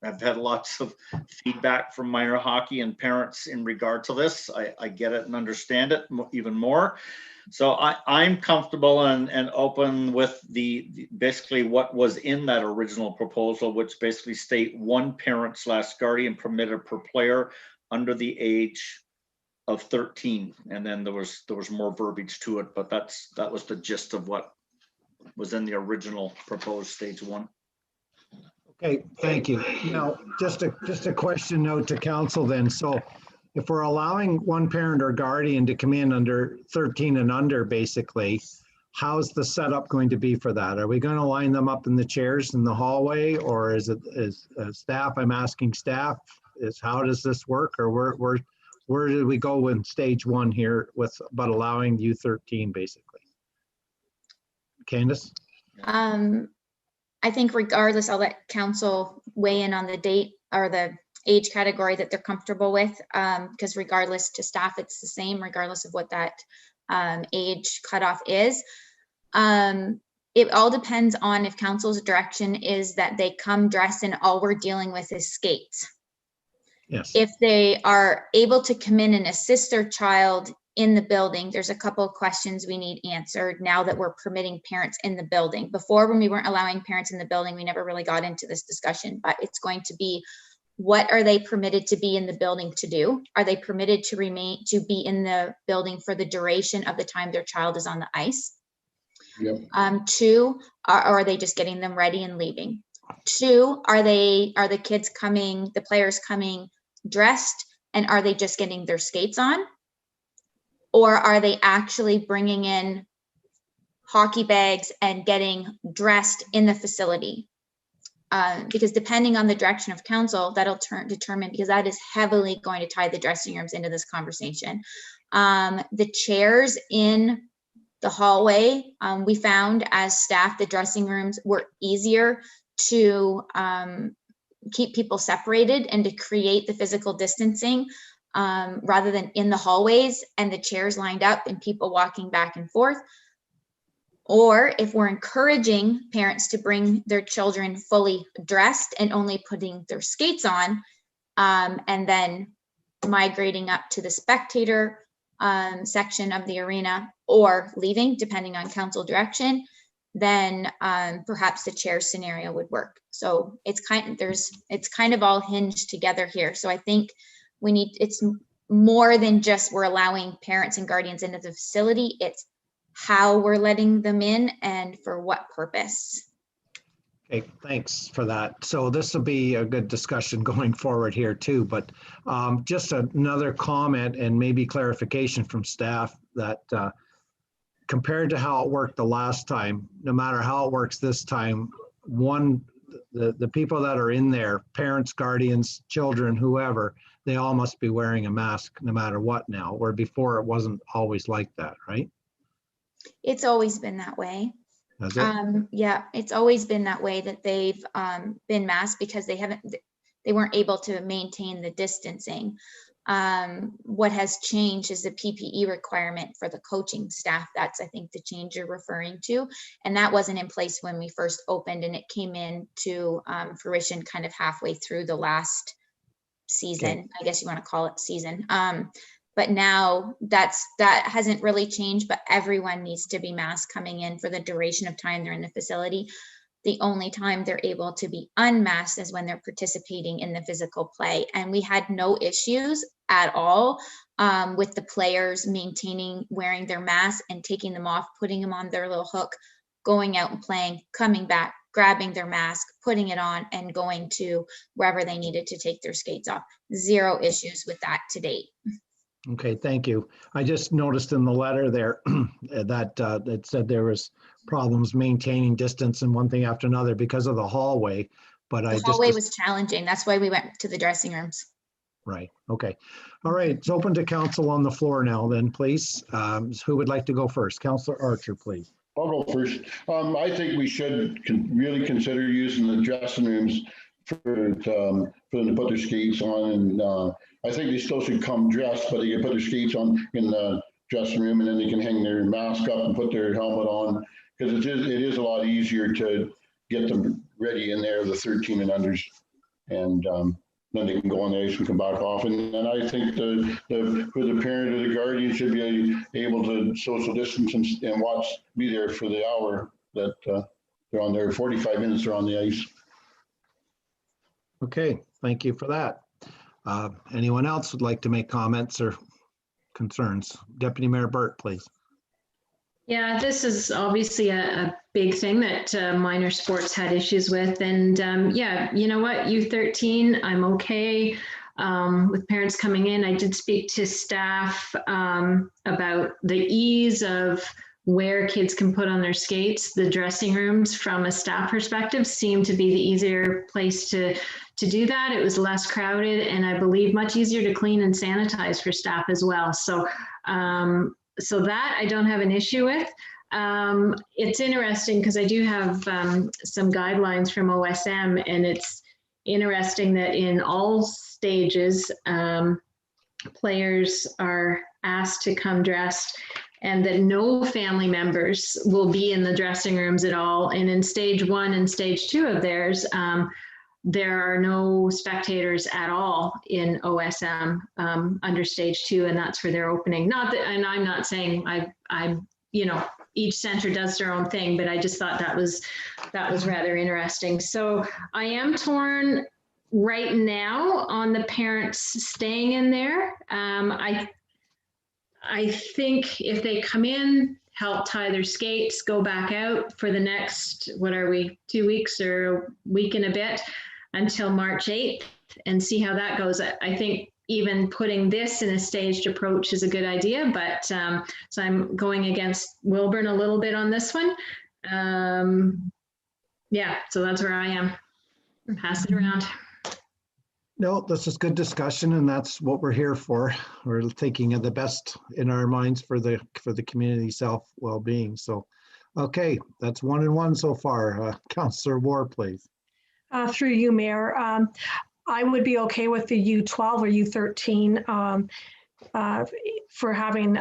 I've had lots of feedback from minor hockey and parents in regard to this. I get it and understand it even more. So I'm comfortable and open with the basically what was in that original proposal, which basically state 1 parent/guardian permitted per player under the age of 13. And then there was more verbiage to it, but that was the gist of what was in the original proposed stage 1. Okay, thank you. Now, just a question note to council then. So if we're allowing 1 parent or guardian to come in under 13 and under, basically, how's the setup going to be for that? Are we going to line them up in the chairs in the hallway, or is staff? I'm asking staff, how does this work, or where do we go in stage 1 here with about allowing U13 basically? Candace? I think regardless, I'll let council weigh in on the date or the age category that they're comfortable with, because regardless to staff, it's the same regardless of what that age cutoff is. It all depends on if council's direction is that they come dressed and all we're dealing with is skates. Yes. If they are able to come in and assist their child in the building, there's a couple of questions we need answered now that we're permitting parents in the building. Before, when we weren't allowing parents in the building, we never really got into this discussion, but it's going to be, what are they permitted to be in the building to do? Are they permitted to be in the building for the duration of the time their child is on the ice? Yep. 2, are they just getting them ready and leaving? 2, are the players coming dressed, and are they just getting their skates on? Or are they actually bringing in hockey bags and getting dressed in the facility? Because depending on the direction of council, that'll determine, because that is heavily going to tie the dressing rooms into this conversation. The chairs in the hallway, we found as staff, the dressing rooms were easier to keep people separated and to create the physical distancing rather than in the hallways and the chairs lined up and people walking back and forth. Or if we're encouraging parents to bring their children fully dressed and only putting their skates on, and then migrating up to the spectator section of the arena or leaving, depending on council direction, then perhaps the chair scenario would work. So it's kind of all hinged together here. So I think it's more than just we're allowing parents and guardians into the facility. It's how we're letting them in and for what purpose. Okay, thanks for that. So this will be a good discussion going forward here too, but just another comment and maybe clarification from staff that compared to how it worked the last time, no matter how it works this time, the people that are in there, parents, guardians, children, whoever, they all must be wearing a mask no matter what now, where before it wasn't always like that, right? It's always been that way. Has it? Yeah, it's always been that way, that they've been masked because they weren't able to maintain the distancing. What has changed is the PPE requirement for the coaching staff. That's, I think, the change you're referring to. And that wasn't in place when we first opened, and it came into fruition kind of halfway through the last season. Okay. I guess you want to call it season. But now that hasn't really changed, but everyone needs to be masked coming in for the duration of time they're in the facility. The only time they're able to be unmasked is when they're participating in the physical play. And we had no issues at all with the players maintaining wearing their masks and taking them off, putting them on their little hook, going out and playing, coming back, grabbing their mask, putting it on, and going to wherever they needed to take their skates off. Zero issues with that to date. Okay, thank you. I just noticed in the letter there that it said there was problems maintaining distance and one thing after another because of the hallway, but The hallway was challenging. That's why we went to the dressing rooms. Right, okay. All right, it's open to council on the floor now then, please. Who would like to go first? Councillor Archer, please. I'll go first. I think we should really consider using the dressing rooms for them to put their skates on, and I think they still should come dressed, but they can put their skates on in the dressing room, and then they can hang their mask up and put their helmet on, because it is a lot easier to get them ready in there, the 13 and unders, and then they can go on the ice and come back off. And then I think for the parent or the guardian should be able to social distance and be there for the hour that they're on there. 45 minutes they're on the ice. Okay, thank you for that. Anyone else would like to make comments or concerns? Deputy Mayor Burt, please. Yeah, this is obviously a big thing that minor sports had issues with. And yeah, you know what, U13, I'm okay with parents coming in. I did speak to staff about the ease of where kids can put on their skates. The dressing rooms from a staff perspective seem to be the easier place to do that. It was less crowded, and I believe much easier to clean and sanitize for staff as well. So so that I don't have an issue with. It's interesting because I do have some guidelines from OSM, and it's interesting that in all stages, players are asked to come dressed, and that no family members will be in the dressing rooms at all. And in stage 1 and stage 2 of theirs, there are no spectators at all in OSM under stage 2, and that's for their opening. Not that, and I'm not saying I'm, you know, each center does their own thing, but I just thought that was rather interesting. So I am torn right now on the parents staying in there. I think if they come in, help tie their skates, go back out for the next, what are we, 2 weeks or a week and a bit until March 8th, and see how that goes. I think even putting this in a staged approach is a good idea, but so I'm going against Wilburn a little bit on this one. Yeah, so that's where I am. Pass it around. No, this is good discussion, and that's what we're here for. We're thinking of the best in our minds for the community's well-being. So, okay, that's 1 and 1 so far. Councillor Ward, please. Through you, Mayor. I would be okay with the U12 or U13 for having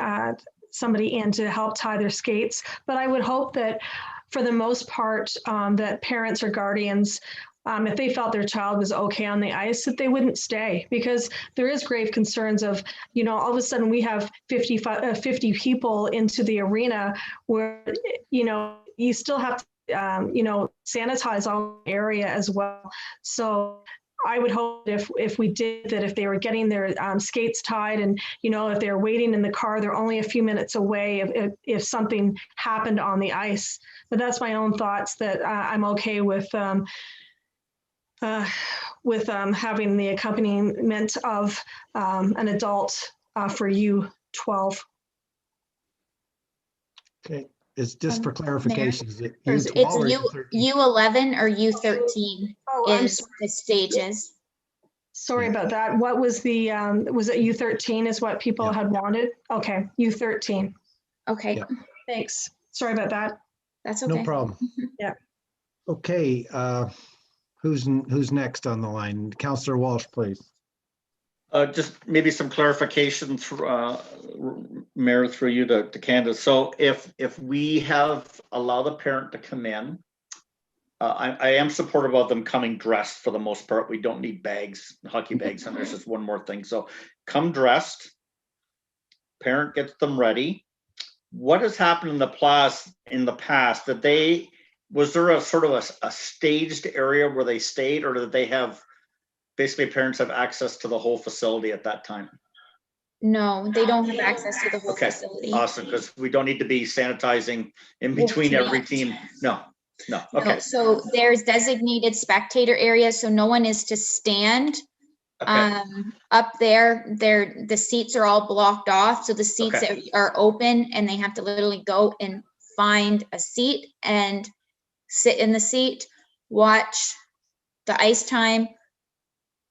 somebody in to help tie their skates. But I would hope that for the most part, that parents or guardians, if they felt their child was okay on the ice, that they wouldn't stay, because there is grave concerns of, you know, all of a sudden we have 50 people into the arena where, you know, you still have to, you know, sanitize all the area as well. So I would hope if we did that, if they were getting their skates tied and, if they're waiting in the car, they're only a few minutes away if something happened on the ice. But that's my own thoughts, that I'm okay with having the accompaniment of an adult for U12. Okay, it's just for clarification. Is it Or is it- It's U12 or U13? U11 or U13 Oh, I'm is the stages. sorry about that. What was the, was it U13 is what people Yeah. had wanted? Okay, U13. Okay, Yeah. Thanks. Sorry about that. that's No okay. problem. Yeah. Okay, who's next on the line? Councillor Walsh, please. Just maybe some clarification through, Mayor, through you to Candace. So if we have allowed a parent to come in, I am supportive of them coming dressed for the most part. We don't need bags, hockey bags, and there's just one more thing. So come dressed, parent gets them ready. What has happened in the past that was there a sort of a staged area where they stayed, or did they have, basically parents have access to the whole facility at that time? No, they don't have access to the whole Okay, facility. awesome, because we don't need to be sanitizing in We between every can't. team. No, No, okay. so there's designated spectator areas, so no one is to stand. Okay, Up there, the seats are all blocked off, so the seats Okay. are open, and they have to literally go and find a seat and sit in the seat, watch the ice time,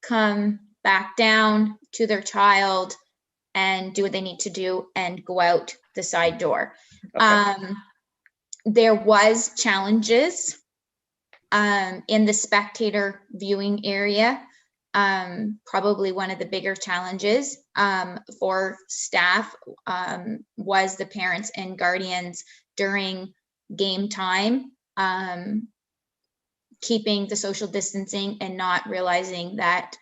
come back down to their child and do what they need to do and go out the side door. Okay. There was challenges in the spectator viewing area. Probably one of the bigger challenges for staff was the parents and guardians during game time, keeping the social distancing and not realizing that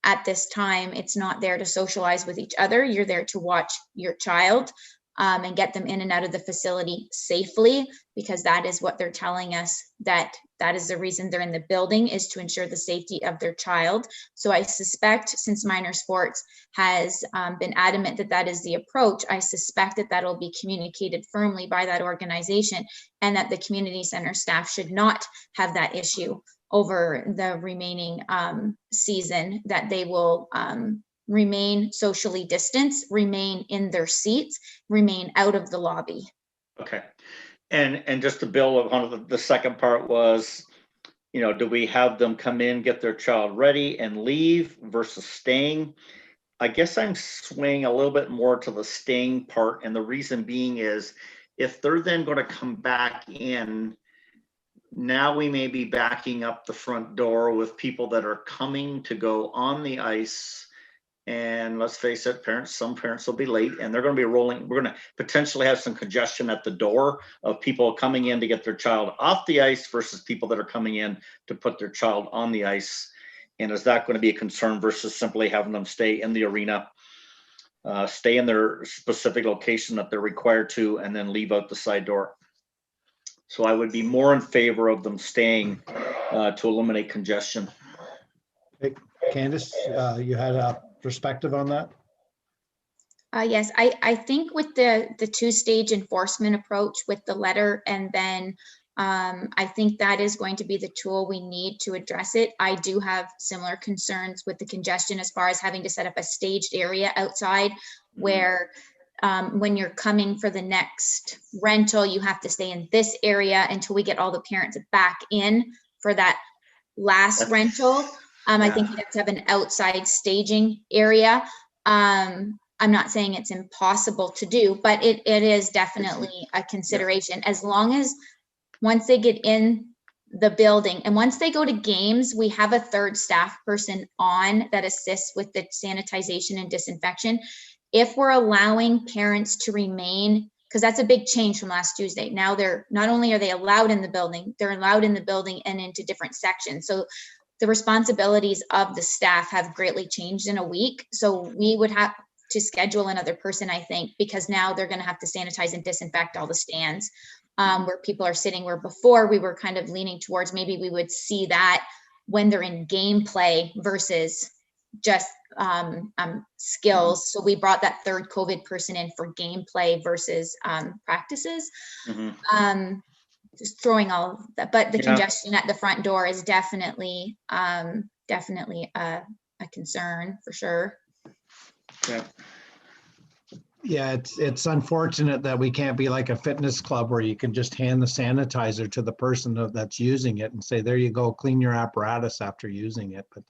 at this time, it's not there to socialize with each other. You're there to watch your child and get them in and out of the facility safely, because that is what they're telling us, that is the reason they're in the building, is to ensure the safety of their child. So I suspect, since Minor Sports has been adamant that that is the approach, I suspect that that'll be communicated firmly by that organization, and that the community center staff should not have that issue over the remaining season, that they will remain socially distanced, remain in their seats, remain out of the lobby. Okay. And just to build on the second part was, do we have them come in, get their child ready and leave versus staying? I guess I'm swaying a little bit more to the staying part. And the reason being is, if they're then going to come back in, now we may be backing up the front door with people that are coming to go on the ice. And let's face it, some parents will be late, and they're going to be rolling. We're going to potentially have some congestion at the door of people coming in to get their child off the ice versus people that are coming in to put their child on the ice. And is that going to be a concern versus simply having them stay in the arena, stay in their specific location that they're required to, and then leave out the side door? So I would be more in favor of them staying to eliminate congestion. Hey, Candace, you had a perspective on that? Yes, I think with the two-stage enforcement approach with the letter, and then I think that is going to be the tool we need to address it. I do have similar concerns with the congestion as far as having to set up a staged area outside where when you're coming for the next rental, you have to stay in this area until we get all the parents back in for that last rental. I think you have to have an outside staging area. I'm not saying it's impossible to do, but it is definitely a consideration, as long as once they get in the building and once they go to games, we have a third staff person on that assists with the sanitization and disinfection. If we're allowing parents to remain, because that's a big change from last Tuesday. Now they're not only are they allowed in the building, they're allowed in the building and into different sections. So the responsibilities of the staff have greatly changed in a week. So we would have to schedule another person, I think, because now they're going to have to sanitize and disinfect all the stands where people are sitting, where before we were kind of leaning towards maybe we would see that when they're in gameplay versus just skills. So we brought that third COVID person in for gameplay versus practices. Just throwing all of that, but the congestion at the front door is definitely a concern for sure. Yeah. Yeah, it's unfortunate that we can't be like a fitness club where you can just hand the sanitizer to the person that's using it and say, there you go, clean your apparatus after using it. But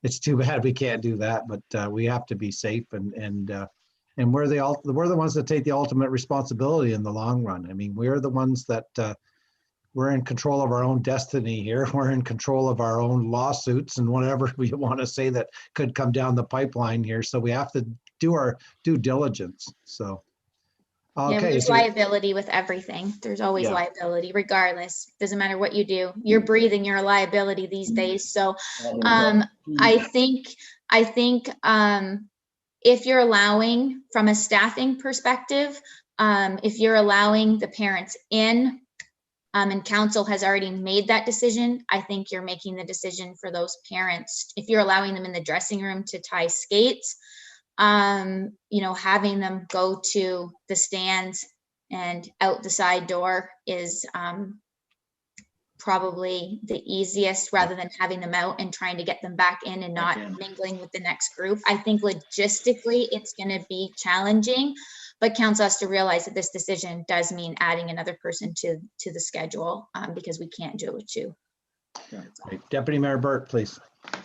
it's too bad we can't do that, but we have to be safe and we're the ones that take the ultimate responsibility in the long run. I mean, we're the ones that we're in control of our own destiny here. We're in control of our own lawsuits and whatever we want to say that could come down the pipeline here. So we have to do our due diligence. So, okay. Yeah, there's liability with everything. There's always liability, regardless. Doesn't matter what you do. You're breathing, you're a liability these days. So I think if you're allowing, from a staffing perspective, if you're allowing the parents in, and council has already made that decision, I think you're making the decision for those parents. If you're allowing them in the dressing room to tie skates, having them go to the stands and out the side door is probably the easiest, rather than having them out and trying to get them back in and not mingling with the next group. I think logistically it's going to be challenging, but council has to realize that this decision does mean adding another person to the schedule, because we can't do it with two. Right. Deputy Mayor Burt, please.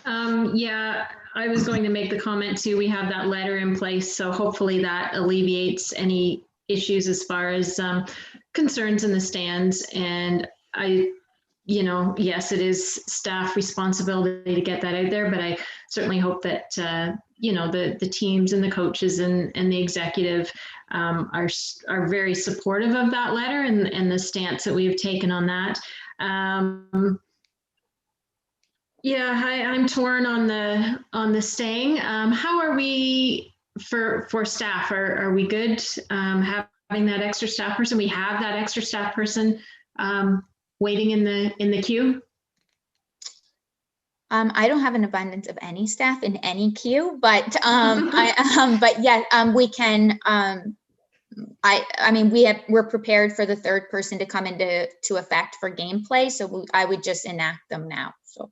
Yeah, I was going to make the comment too. We have that letter in place, so hopefully that alleviates any issues as far as concerns in the stands. And yes, it is staff responsibility to get that out there, but I certainly hope that, the teams and the coaches and the executive are very supportive of that letter and the stance that we have taken on that. I'm torn on the staying. How are we for staff? Are we good having that extra staff person? We have that extra staff person waiting in the queue? I don't have an abundance of any staff in any queue, but we can. We're prepared for the third person to come into effect for gameplay, so I would just enact them now. So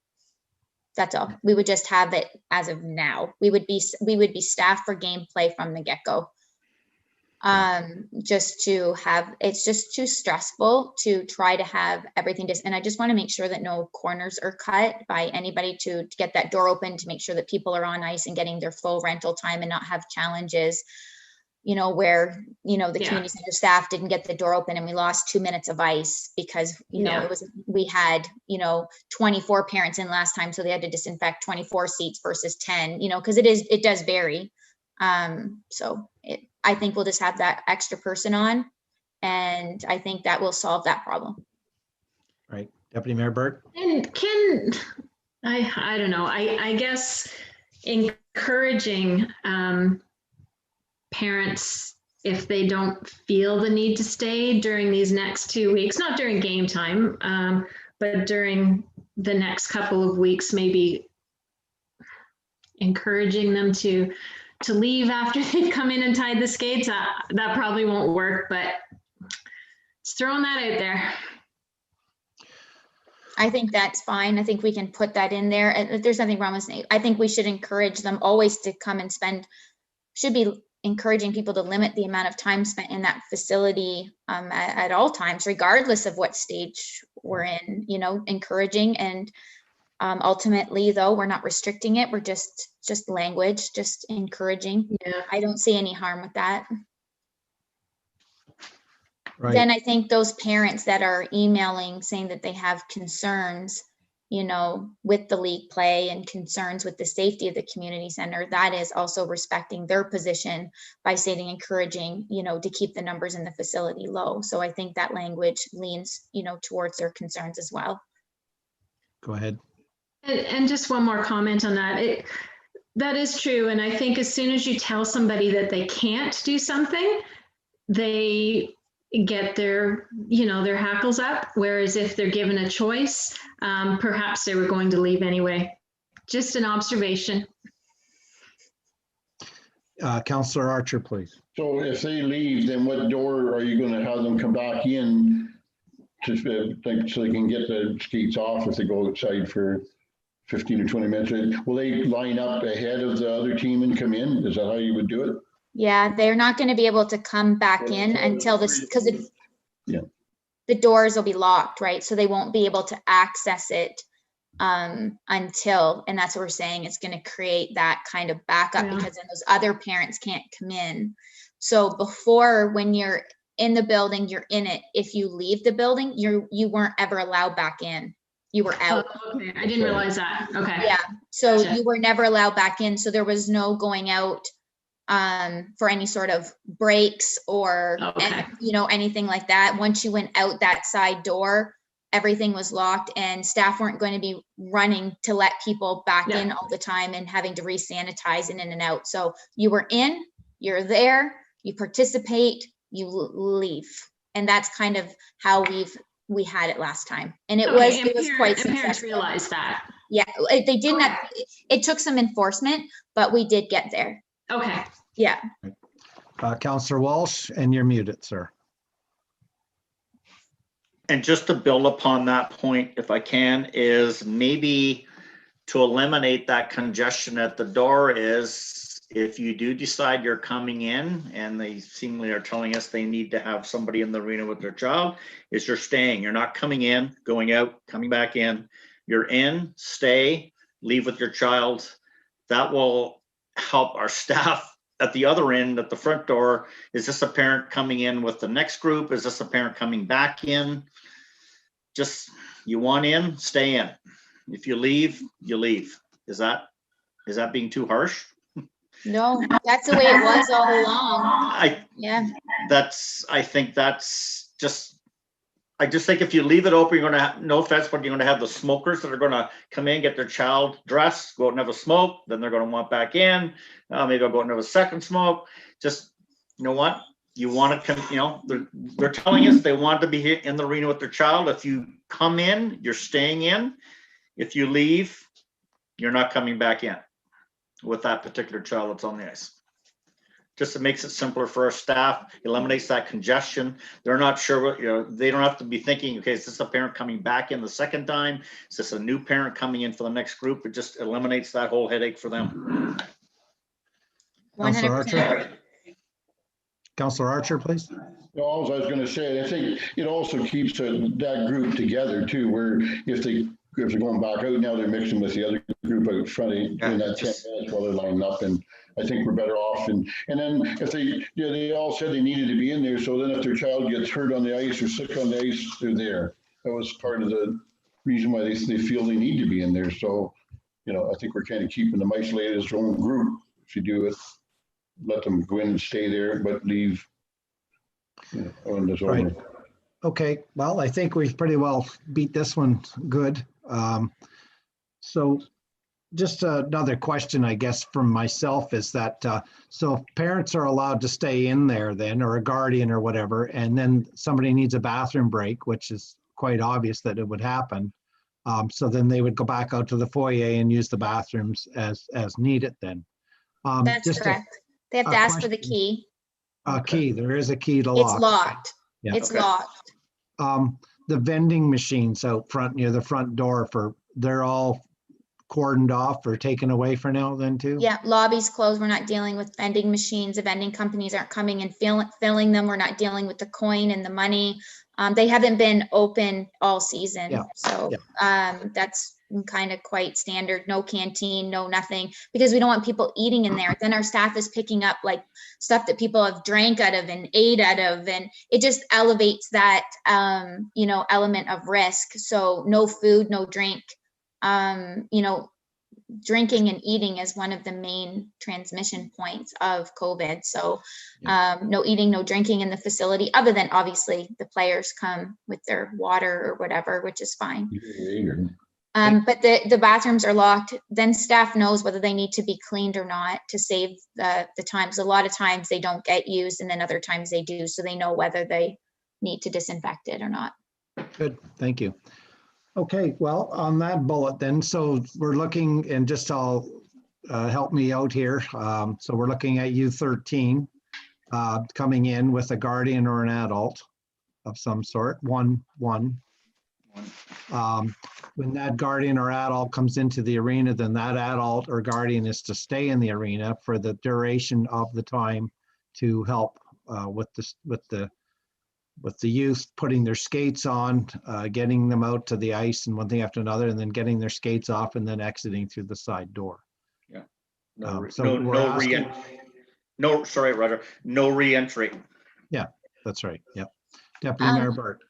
that's all. We would just have it as of now. We would be staffed for gameplay from the get-go. Just to have, it's just too stressful to try to have everything and I just want to make sure that no corners are cut by anybody to get that door open, to make sure that people are on ice and getting their full rental time and not have challenges, where, the community center staff didn't get the door open and we lost 2 minutes of ice because, we had, 24 parents in last time. So they had to disinfect 24 seats versus 10, because it does vary. I think we'll just have that extra person on, and I think that will solve that problem. Right. Deputy Mayor Burt? And I don't know, I guess encouraging parents, if they don't feel the need to stay during these next 2 weeks, not during game time, but during the next couple of weeks, maybe encouraging them to leave after they've come in and tied the skates. That probably won't work, but just throwing that out there. I think that's fine. I think we can put that in there. There's nothing wrong with it. I think we should encourage them always to come and should be encouraging people to limit the amount of time spent in that facility at all times, regardless of what stage we're in, encouraging. And ultimately, though, we're not restricting it. We're just language, just encouraging. Yeah. I don't see any harm with that. Right. Then I think those parents that are emailing saying that they have concerns, with the league play and concerns with the safety of the community center, that is also respecting their position by stating encouraging, to keep the numbers in the facility low. So I think that language leans, towards their concerns as well. Go ahead. And just one more comment on that. That is true. And I think as soon as you tell somebody that they can't do something, get their, their hackles up. Whereas if they're given a choice, perhaps they were going to leave anyway. Just an observation. Councillor Archer, please. So if they leave, then what door are you gonna have them come back in to, so they can get the skates off if they go outside for 15 or 20 minutes? Will they line up ahead of the other team and come in? Is that how you would do it? Yeah, they're not going to be able to come back in until this, because the doors will be locked, right? So they won't be able to access it until, and that's what we're saying, it's going to create that kind of backup because then those other parents can't come in. So before, when you're in the building, you're in it. If you leave the building, you weren't ever allowed back in. You were out. Oh, okay, I didn't realize that. Okay. Yeah, so Gotcha. you were never allowed back in. So there was no going out for any sort of breaks or anything like that. Once you went out that side door, everything was locked, and staff weren't going to be running to let people back in all the time and having to re-sanitize in and out. So you were in, you're there, you participate, you leave, and that's kind of how we had it last time, and it was quite successful. Parents realized that. Yeah, they didn't. It took some enforcement, but we did get there. Okay. Yeah. Councillor Walsh, and you're muted, sir. And just to build upon that point, if I can, is maybe to eliminate that congestion at the door is if you do decide you're coming in and they seemingly are telling us they need to have somebody in the arena with their child, is you're staying. You're not coming in, going out, coming back in. You're in, stay, leave with your child. That will help our staff at the other end, at the front door. Is this a parent coming in with the next group? Is this a parent coming back in? Just, you want in, stay in. If you leave, you leave. Is that being too harsh? No, that's the way it was all along. I just think if you leave it open, you're going to have, no offense, but you're going to have the smokers that are going to come in, get their child dressed, go out and have a smoke. Then they're going to want back in. Maybe I'll go out and have a second smoke. Just, you know what? You want to come, they're telling us they want to be here in the arena with their child. If you come in, you're staying in. If you leave, you're not coming back in with that particular child that's on the ice. Just it makes it simpler for our staff, eliminates that congestion. They're not sure what, they don't have to be thinking, okay, is this a parent coming back in the second time? Is this a new parent coming in for the next group? It just eliminates that whole headache for them. 100%. Councillor Archer, please. All I was going to say, I think it also keeps that group together too, where if they're going back out now, they're mixing with the other group out front in that 10 minutes while they're lining up, and I think we're better off. And then if they all said they needed to be in there, so then if their child gets hurt on the ice or sick on the ice, they're there. That was part of the reason why they feel they need to be in there. So, I think we're kind of keeping them isolated as their own group. If you do it, let them go in and stay there, but leave when it's over. Right. Okay, well, I think we've pretty well beat this one good. So just another question, I guess, from myself is that, so if parents are allowed to stay in there then, or a guardian or whatever, and then somebody needs a bathroom break, which is quite obvious that it would happen. So then they would go back out to the foyer and use the bathrooms as needed then. That's correct. They have to ask for the key. A key, there is a key to lock. It's locked. Yeah. It's locked. The vending machines out front near the front door, they're all cordoned off or taken away for now then too? Yeah, lobbies closed. We're not dealing with vending machines. The vending companies aren't coming and filling them. We're not dealing with the coin and the money. They haven't been open all season. Yeah. So that's kind of quite standard. No canteen, no nothing, because we don't want people eating in there. Then our staff is picking up like stuff that people have drank out of and ate out of, and it just elevates that element of risk. So no food, no drink. Drinking and eating is one of the main transmission points of COVID. So no eating, no drinking in the facility, other than obviously the players come with their water or whatever, which is fine. But the bathrooms are locked. Then staff knows whether they need to be cleaned or not to save the times. A lot of times they don't get used, and then other times they do. So they know whether they need to disinfect it or not. Good, thank you. Okay, well, on that bullet then, so we're looking, and just I'll help me out here. So we're looking at U13 coming in with a guardian or an adult of some sort, one. When that guardian or adult comes into the arena, then that adult or guardian is to stay in the arena for the duration of the time to help with the youth putting their skates on, getting them out to the ice and one thing after another, and then getting their skates off and then exiting through the side door. Yeah. Sorry, Roger. No re-entry. Yeah, that's right. Yep. Deputy Mayor Burt.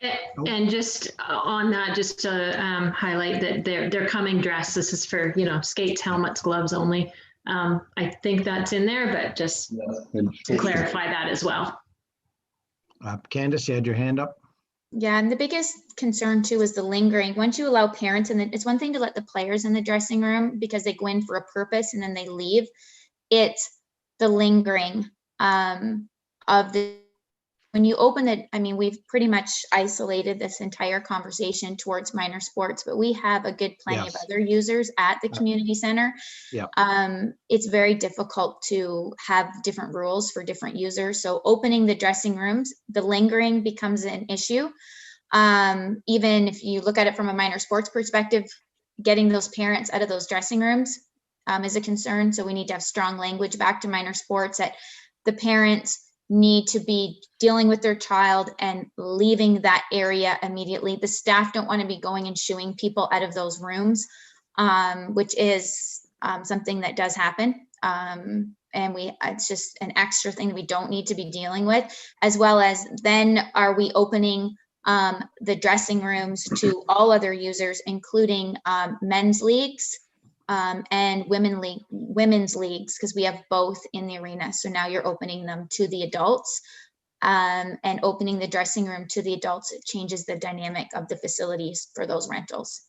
And just on that, just to highlight that they're coming dressed. This is for, skates, helmets, gloves only. I think that's in there, but just to clarify that as well. Candace, you had your hand up? Yeah, and the biggest concern too is the lingering. Once you allow parents, and it's one thing to let the players in the dressing room because they go in for a purpose and then they leave. It's the lingering of the, when you open it, I mean, we've pretty much isolated this entire conversation towards minor sports, but we have a good plenty of other users at the community center. Yeah. It's very difficult to have different rules for different users. So opening the dressing rooms, the lingering becomes an issue. Even if you look at it from a minor sports perspective, getting those parents out of those dressing rooms is a concern. So we need to have strong language back to minor sports that the parents need to be dealing with their child and leaving that area immediately. The staff don't want to be going and shooing people out of those rooms, which is something that does happen. And it's just an extra thing that we don't need to be dealing with, as well as then are we opening the dressing rooms to all other users, including men's leagues and women's leagues, because we have both in the arena. So now you're opening them to the adults, and opening the dressing room to the adults. It changes the dynamic of the facilities for those rentals.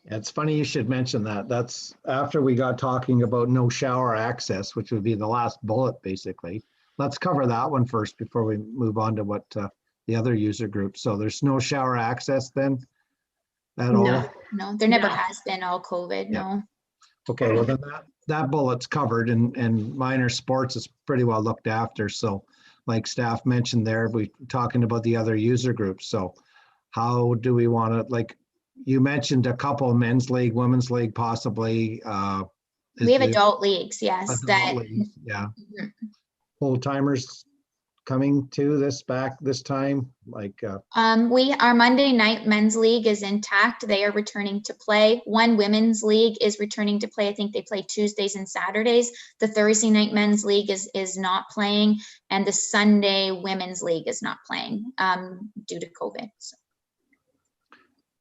Yeah, it's funny you should mention that. That's after we got talking about no shower access, which would be the last bullet, basically. Let's cover that one first before we move on to what the other user groups. So there's no shower access then at all? No, there never has been, all COVID, no. Okay, well then that bullet's covered, and minor sports is pretty well looked after. So like staff mentioned there, we talking about the other user groups. So how do we want to, like you mentioned a couple of men's league, women's league, possibly. We have adult leagues, yes. Leagues, yeah. Full timers coming to this time, like our Monday night men's league is intact. They are returning to play. One women's league is returning to play. I think they play Tuesdays and Saturdays. The Thursday night men's league is not playing, and the Sunday women's league is not playing due to COVID. So.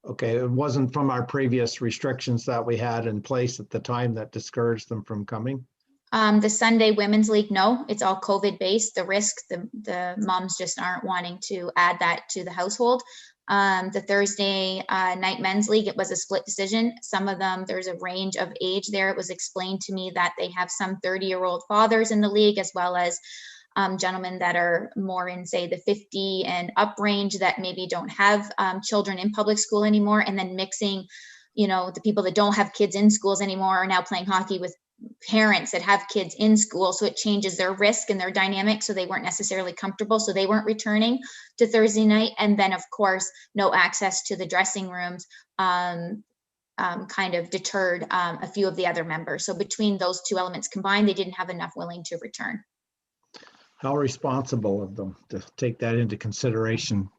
Okay, it wasn't from our previous restrictions that we had in place at the time that discouraged them from coming? The Sunday women's league, no, it's all COVID based. The risk, the moms just aren't wanting to add that to the household. The Thursday night men's league, it was a split decision. Some of them, there's a range of age there. It was explained to me that they have some 30-year-old fathers in the league, as well as gentlemen that are more in, say, the 50 and up range that maybe don't have children in public school anymore. And then mixing, the people that don't have kids in schools anymore are now playing hockey with parents that have kids in school. So it changes their risk and their dynamic. So they weren't necessarily comfortable. So they weren't returning to Thursday night. And then of course, no access to the dressing rooms kind of deterred a few of the other members. So between those two elements combined, they didn't have enough willing to return. How responsible of them to take that into consideration.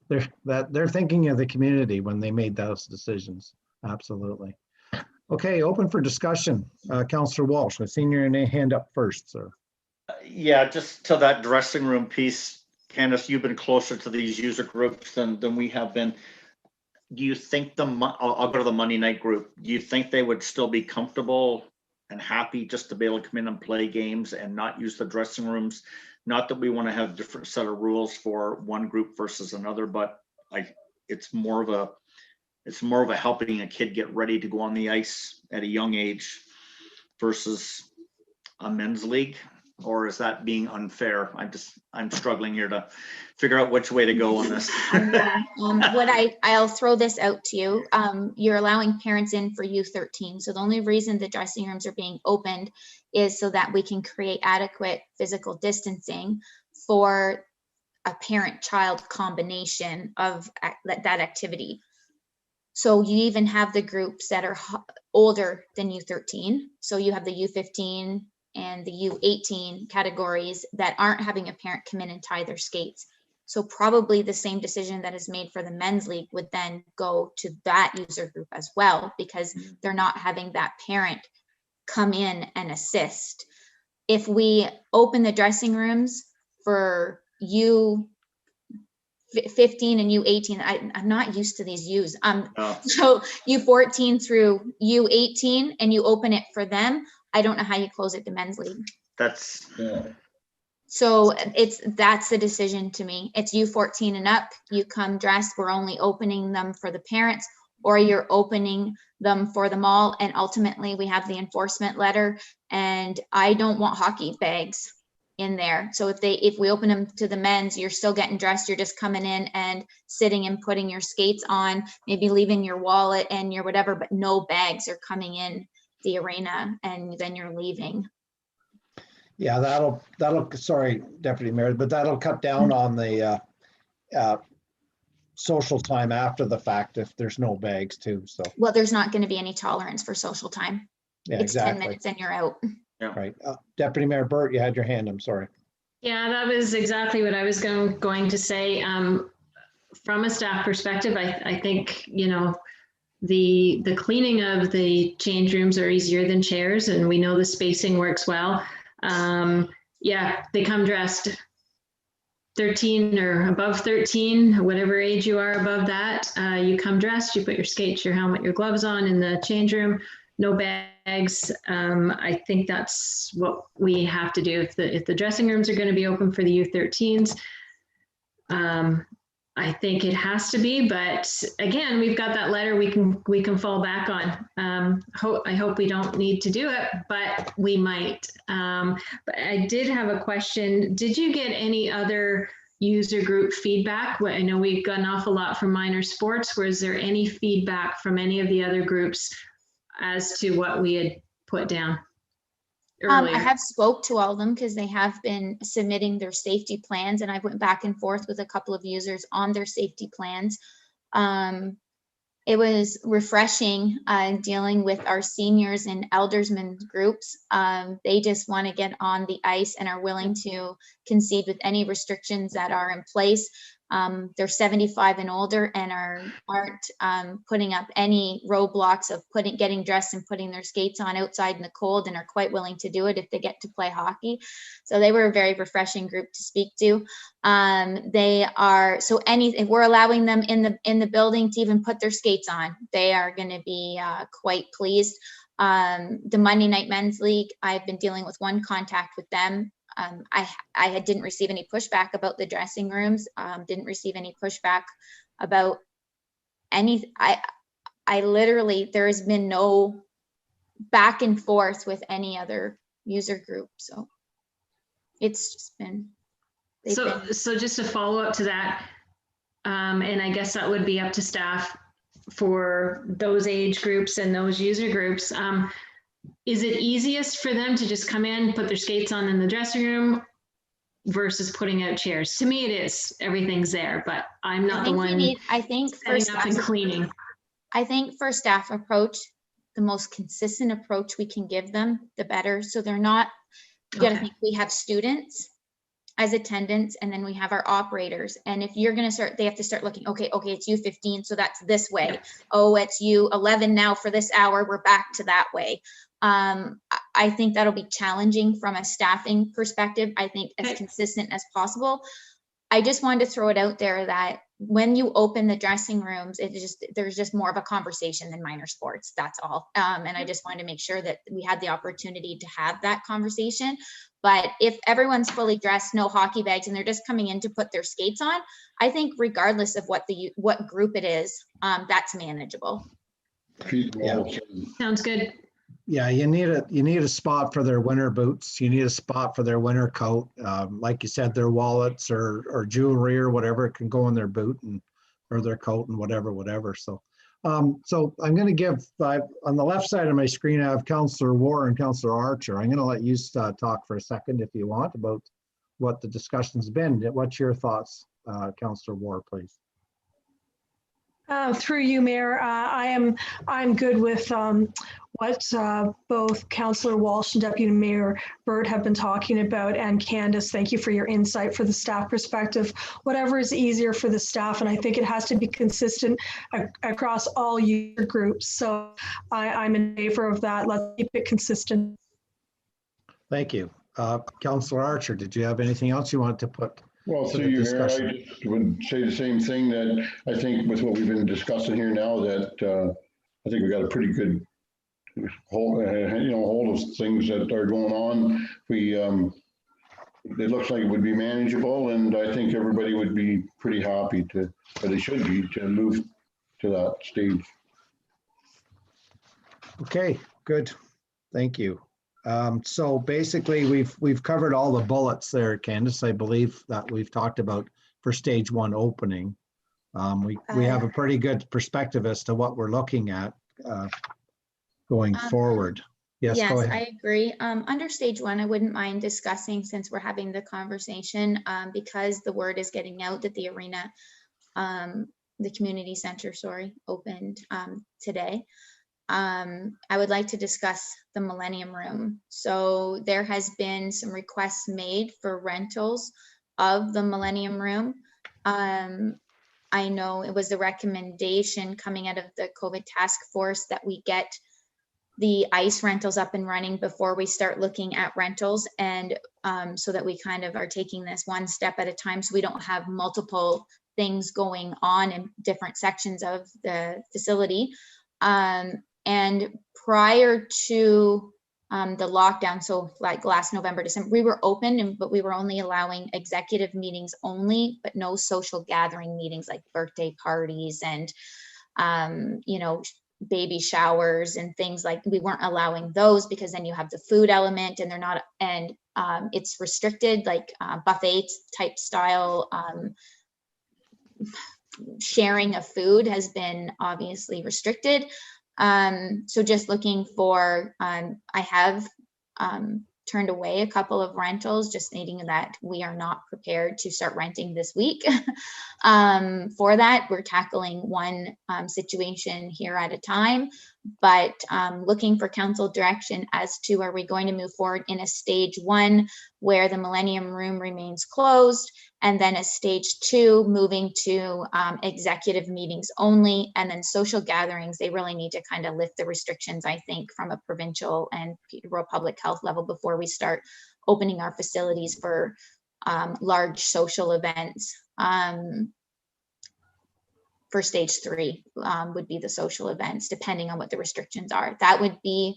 They're thinking of the community when they made those decisions. Absolutely. Okay, open for discussion. Councillor Walsh, I've seen your hand up first, sir. Yeah, just to that dressing room piece, Candace, you've been closer to these user groups than we have been. Do you think I'll go to the Monday night group. Do you think they would still be comfortable and happy just to be able to come in and play games and not use the dressing rooms? Not that we want to have a different set of rules for one group versus another, but it's more of a helping a kid get ready to go on the ice at a young age versus a men's league. or is that being unfair? I'm struggling here to figure out which way to go on this. I'll throw this out to you. You're allowing parents in for U13. So the only reason the dressing rooms are being opened is so that we can create adequate physical distancing for a parent-child combination of that activity. So you even have the groups that are older than U13. So you have the U15 and the U18 categories that aren't having a parent come in and tie their skates. So probably the same decision that is made for the men's league would then go to that user group as well, because they're not having that parent come in and assist. If we open the dressing rooms for U15 and U18, I'm not used to these U's. So U14 through U18, and you open it for them, I don't know how you close it to men's league. That's, So that's the decision to me. It's U14 and up, you come dressed, we're only opening them for the parents, or you're opening them for them all. And ultimately we have the enforcement letter, and I don't want hockey bags in there. So if we open them to the men's, you're still getting dressed, you're just coming in and sitting and putting your skates on, maybe leaving your wallet and your whatever, but no bags are coming in the arena, and then you're leaving. Yeah, that'll, sorry, Deputy Mayor, but that'll cut down on the social time after the fact if there's no bags too, so. Well, there's not going to be any tolerance for social time. Yeah, It's 10 exactly. minutes and you're out. Right. Deputy Mayor Burt, you had your hand, I'm sorry. Yeah, that was exactly what I was going to say. From a staff perspective, I think, you know, the cleaning of the change rooms are easier than chairs, and we know the spacing works well. Yeah, they come dressed 13 or above 13, whatever age you are above that, you come dressed, you put your skates, your helmet, your gloves on in the change room, no bags. I think that's what we have to do. If the dressing rooms are going to be open for the U13s, I think it has to be, but again, we've got that letter we can fall back on. I hope we don't need to do it, but we might. But I did have a question. Did you get any other user group feedback? I know we've got an awful lot from minor sports. Was there any feedback from any of the other groups as to what we had put down earlier? I have spoke to all of them because they have been submitting their safety plans, and I went back and forth with a couple of users on their safety plans. It was refreshing dealing with our seniors and eldersmen groups. They just want to get on the ice and are willing to concede with any restrictions that are in place. They're 75 and older and aren't putting up any roadblocks of getting dressed and putting their skates on outside in the cold, and are quite willing to do it if they get to play hockey. So they were a very refreshing group to speak to. They are, if we're allowing them in the building to even put their skates on, they are going to be quite pleased. The Monday Night Men's League, I've been dealing with one contact with them. I didn't receive any pushback about the dressing rooms, didn't receive any pushback about any, I literally, there has been no back and forth with any other user group. So it's just been, so just to follow up to that, and I guess that would be up to staff for those age groups and those user groups. Is it easiest for them to just come in, put their skates on in the dressing room versus putting out chairs? To me, it is. Everything's there, but I'm not the one setting up and cleaning. I think for staff approach, the most consistent approach we can give them, the better. So they're not, you gotta think we have students as attendants, and then we have our operators. And if you're gonna start, they have to start looking, okay, it's U15, so that's this way. Yeah. Oh, it's U11 now for this hour, we're back to that way. I think that'll be challenging from a staffing perspective. I think as consistent as possible. I just wanted to throw it out there that when you open the dressing rooms, there's just more of a conversation than minor sports. That's all. And I just wanted to make sure that we had the opportunity to have that conversation. But if everyone's fully dressed, no hockey bags, and they're just coming in to put their skates on, I think regardless of what group it is, that's manageable. Yeah. Sounds good. Yeah, you need a spot for their winter boots. You need a spot for their winter coat. Like you said, their wallets or jewelry or whatever can go in their boot or their coat and whatever. So I'm going to give, on the left side of my screen, I have Councillor War and Councillor Archer. I'm going to let you talk for a second if you want about what the discussion's been. What's your thoughts, Councillor War, please? Through you, Mayor, I'm good with what both Councillor Walsh and Deputy Mayor Burt have been talking about. And Candace, thank you for your insight for the staff perspective. Whatever is easier for the staff, and I think it has to be consistent across all user groups. So I'm in favor of that. Let's keep it consistent. Thank you. Councillor Archer, did you have anything else you wanted to put? Well, to through the you, Mayor, discussion? I just would say the same thing, that I think with what we've been discussing here now, that I think we got a pretty good hold of things that are going on. It looks like it would be manageable, and I think everybody would be pretty happy or they should be, to move to that stage. Okay, good. Thank you. So basically, we've covered all the bullets there, Candace. I believe that we've talked about for stage 1 opening. We have a pretty good perspective as to what we're looking at going forward. Yes, go ahead. I agree. Under stage 1, I wouldn't mind discussing, since we're having the conversation, because the word is getting out that the arena, the community center, opened today. I would like to discuss the Millennium Room. So there has been some requests made for rentals of the Millennium Room. I know it was the recommendation coming out of the COVID task force that we get the ICE rentals up and running before we start looking at rentals, and so that we kind of are taking this one step at a time, so we don't have multiple things going on in different sections of the facility. And prior to the lockdown, so like last November, December, we were open, but we were only allowing executive meetings only, but no social gathering meetings like birthday parties and, baby showers and things like, we weren't allowing those, because then you have the food element and they're not, and it's restricted, like buffet type style. Sharing of food has been obviously restricted. So just looking for, I have turned away a couple of rentals, just stating that we are not prepared to start renting this week. For that, we're tackling one situation here at a time, but looking for council direction as to, are we going to move forward in a stage 1 where the Millennium Room remains closed, and then a stage 2 moving to executive meetings only, and then social gatherings. They really need to kind of lift the restrictions, I think, from a provincial and Peterborough public health level before we start opening our facilities for large social events. For stage 3 would be the social events, depending on what the restrictions are. That would be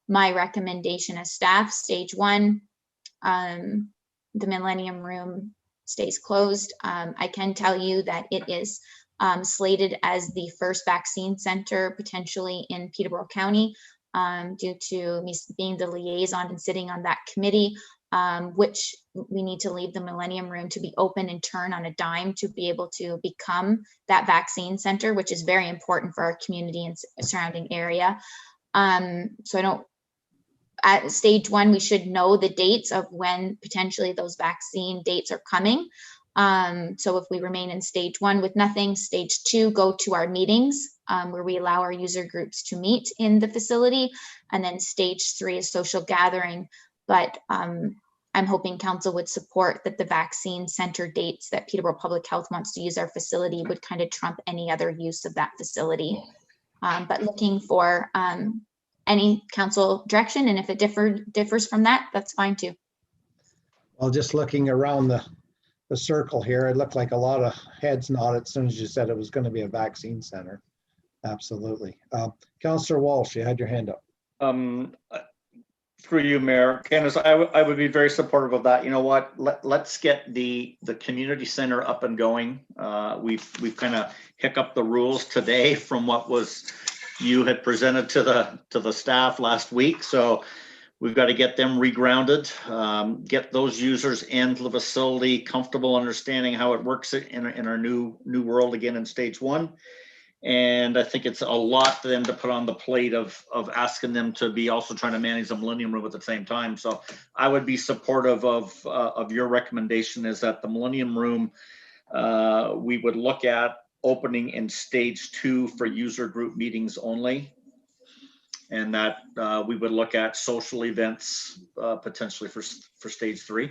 my recommendation as staff. Stage 1, the Millennium Room stays closed. I can tell you that it is slated as the first vaccine center potentially in Peterborough County, due to me being the liaison and sitting on that committee, which we need to leave the Millennium Room to be open and turn on a dime to be able to become that vaccine center, which is very important for our community and surrounding area. So I don't, at stage 1, we should know the dates of when potentially those vaccine dates are coming. So if we remain in stage 1 with nothing, stage 2, go to our meetings where we allow our user groups to meet in the facility. And then stage 3 is social gathering. But I'm hoping council would support that the vaccine center dates that Peterborough Public Health wants to use our facility would kind of trump any other use of that facility. But looking for any council direction, and if it differs from that, that's fine too. Well, just looking around the circle here, it looked like a lot of heads nodded as soon as you said it was going to be a vaccine center. Absolutely. Councillor Walsh, you had your hand up. Through you, Mayor. Candace, I would be very supportive of that. You know what? Let's get the community center up and going. We've kind of hiccuped the rules today from what was you had presented to the staff last week. So we've got to get them regrounded, get those users into the facility, comfortable understanding how it works in our new world again in stage 1. And I think it's a lot for them to put on the plate of asking them to be also trying to manage the Millennium Room at the same time. So I would be supportive of your recommendation, is that the Millennium Room, we would look at opening in stage 2 for user group meetings only. And that we would look at social events potentially for stage 3.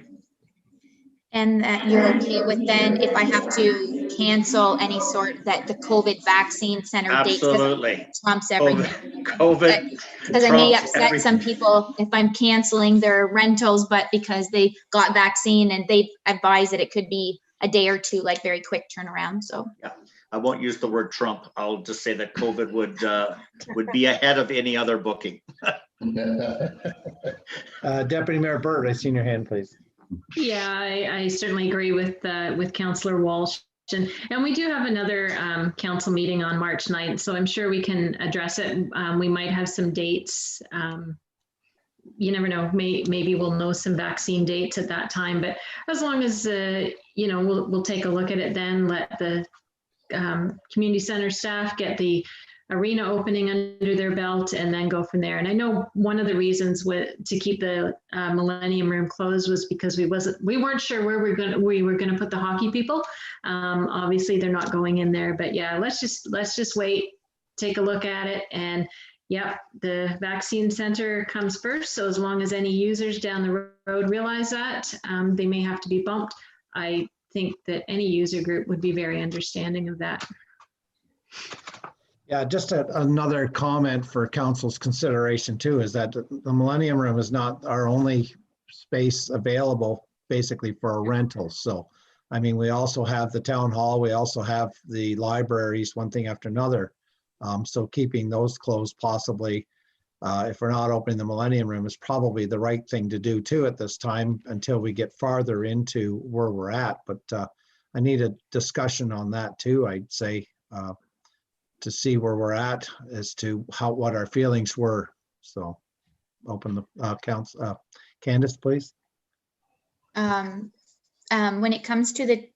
And that you're okay with then if I have to cancel any sort that the COVID vaccine center dates, 'cause Absolutely. it trumps everything. COVID. Because I may trumps upset everything. some people if I'm canceling their rentals, but because they got vaccine and they advise that it could be a day or two, like very quick turnaround, so. Yeah, I won't use the word Trump. I'll just say that COVID would be ahead of any other booking. Deputy Mayor Burt, I seen your hand, please. Yeah, I certainly agree with Councillor Walsh. And we do have another council meeting on March 9th, so I'm sure we can address it. We might have some dates. You never know, maybe we'll know some vaccine dates at that time, but as long as, we'll take a look at it then, let the community center staff get the arena opening under their belt and then go from there. And I know one of the reasons to keep the Millennium Room closed was because we weren't sure where we were gonna put the hockey people. Obviously they're not going in there, but yeah, let's just wait, take a look at it. And yep, the vaccine center comes first. So as long as any users down the road realize that, they may have to be bumped. I think that any user group would be very understanding of that. Yeah, just another comment for council's consideration too, is that the Millennium Room is not our only space available basically for a rental. So, I mean, we also have the town hall, we also have the libraries, one thing after another. So keeping those closed possibly, if we're not opening the Millennium Room, is probably the right thing to do too at this time until we get farther into where we're at. But I need a discussion on that too, I'd say, to see where we're at as to what our feelings were. So open the accounts. Candace, please. When it comes to the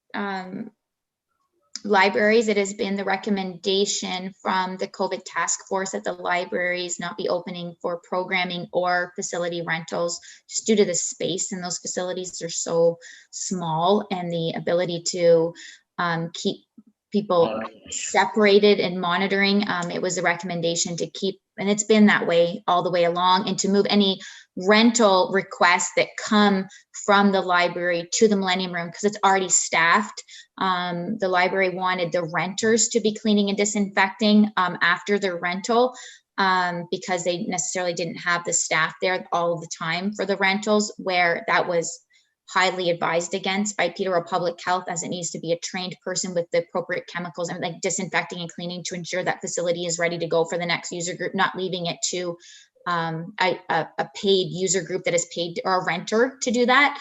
libraries, it has been the recommendation from the COVID task force that the libraries not be opening for programming or facility rentals, just due to the space in those facilities are so small, and the ability to keep people separated and monitoring. It was a recommendation to keep, and it's been that way all the way along, and to move any rental requests that come from the library to the Millennium Room, because it's already staffed. The library wanted the renters to be cleaning and disinfecting after their rental, because they necessarily didn't have the staff there all of the time for the rentals, where that was highly advised against by Peterborough Public Health, as it needs to be a trained person with the appropriate chemicals and like disinfecting and cleaning to ensure that facility is ready to go for the next user group, not leaving it to a paid user group that is paid, or a renter to do that.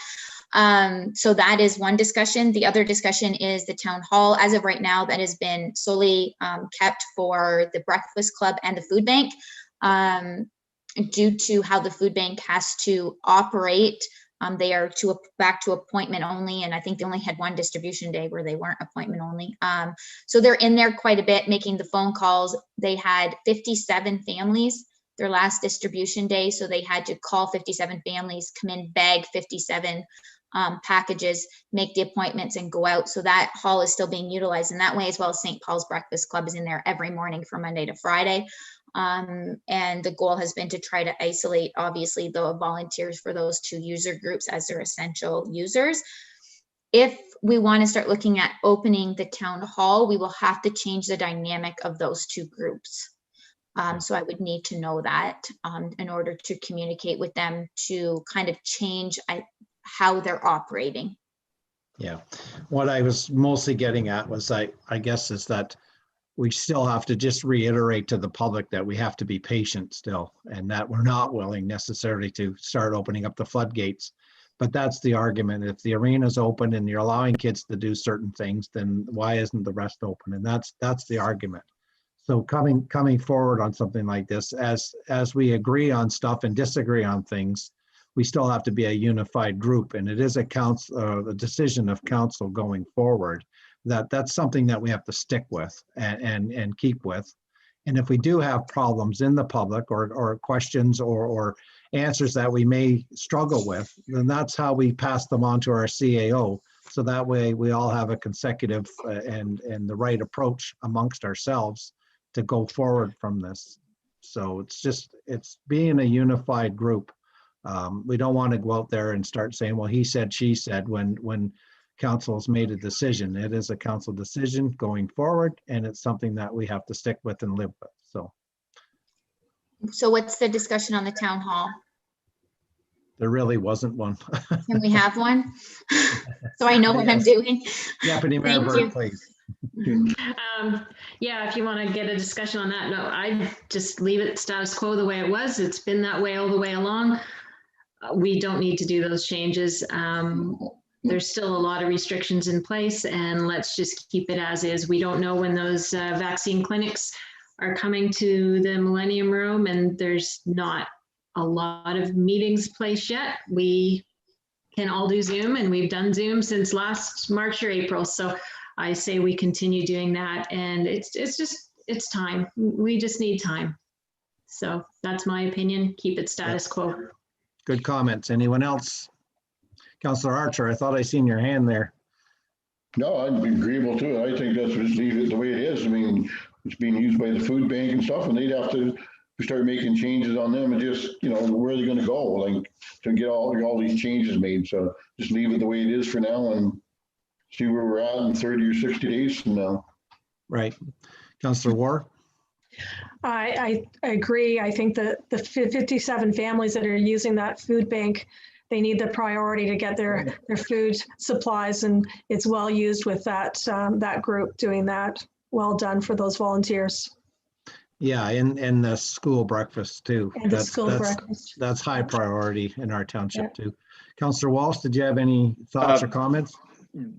So that is one discussion. The other discussion is the town hall. As of right now, that has been solely kept for the Breakfast Club and the food bank, due to how the food bank has to operate. They are back to appointment only, and I think they only had one distribution day where they weren't appointment only. So they're in there quite a bit, making the phone calls. They had 57 families their last distribution day, so they had to call 57 families, come in, bag 57 packages, make the appointments, and go out. So that hall is still being utilized in that way, as well as St. Paul's Breakfast Club is in there every morning from Monday to Friday. And the goal has been to try to isolate, obviously, the volunteers for those two user groups as their essential users. If we want to start looking at opening the town hall, we will have to change the dynamic of those two groups. So I would need to know that in order to communicate with them to kind of change how they're operating. Yeah, what I was mostly getting at was, I guess, is that we still have to just reiterate to the public that we have to be patient still, and that we're not willing necessarily to start opening up the floodgates. But that's the argument. If the arena's open and you're allowing kids to do certain things, then why isn't the rest open? And that's the argument. So coming forward on something like this, as we agree on stuff and disagree on things, we still have to be a unified group, and it is a decision of council going forward. That's something that we have to stick with and keep with. And if we do have problems in the public or questions or answers that we may struggle with, then that's how we pass them on to our CAO. So that way we all have a consecutive and the right approach amongst ourselves to go forward from this. So it's being a unified group. We don't want to go out there and start saying, well, he said, she said, when council's made a decision. It is a council decision going forward, and it's something that we have to stick with and live with. So what's the discussion on the town hall? There really wasn't one. Can we have one? So I know what I'm doing. Deputy Mayor Thank Burke, you. please. Yeah, if you want to get a discussion on that, no, I just leave it status quo the way it was. It's been that way all the way along. We don't need to do those changes. There's still a lot of restrictions in place, and let's just keep it as is. We don't know when those vaccine clinics are coming to the Millennium Room, and there's not a lot of meetings placed yet. We can all do Zoom, and we've done Zoom since last March or April. So I say we continue doing that, and it's time. We just need time. So that's my opinion. Keep it status quo. Good comments. Anyone else? Councillor Archer, I thought I seen your hand there. No, I'd be agreeable to it. I think that's just leave it the way it is. I mean, it's being used by the food bank and stuff, and they'd have to start making changes on them and just, where are they going to go? Like, to get all these changes made. So just leave it the way it is for now and see where we're at in 30 or 60 days from now. Right. Councillor War? I agree. I think that the 57 families that are using that food bank, they need the priority to get their food supplies, and it's well used with that group doing that. Well done for those volunteers. Yeah, and the school breakfast too. And the school breakfast. That's high priority in our township too. Councillor Walsh, did you have any thoughts or comments?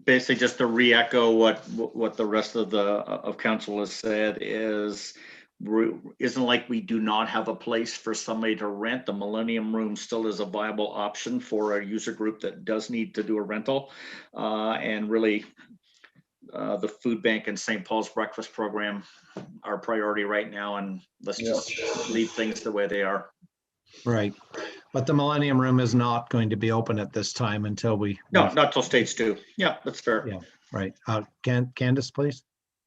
Basically, just to re-echo what the rest of council has said isn't like we do not have a place for somebody to rent. The Millennium Room still is a viable option for a user group that does need to do a rental. And really, the food bank and St. Paul's breakfast program are priority right now, and let's just leave things the way they are. Right. But the Millennium Room is not going to be open at this time until not till stage 2. Yeah, that's fair. Yeah, right. Candace, please.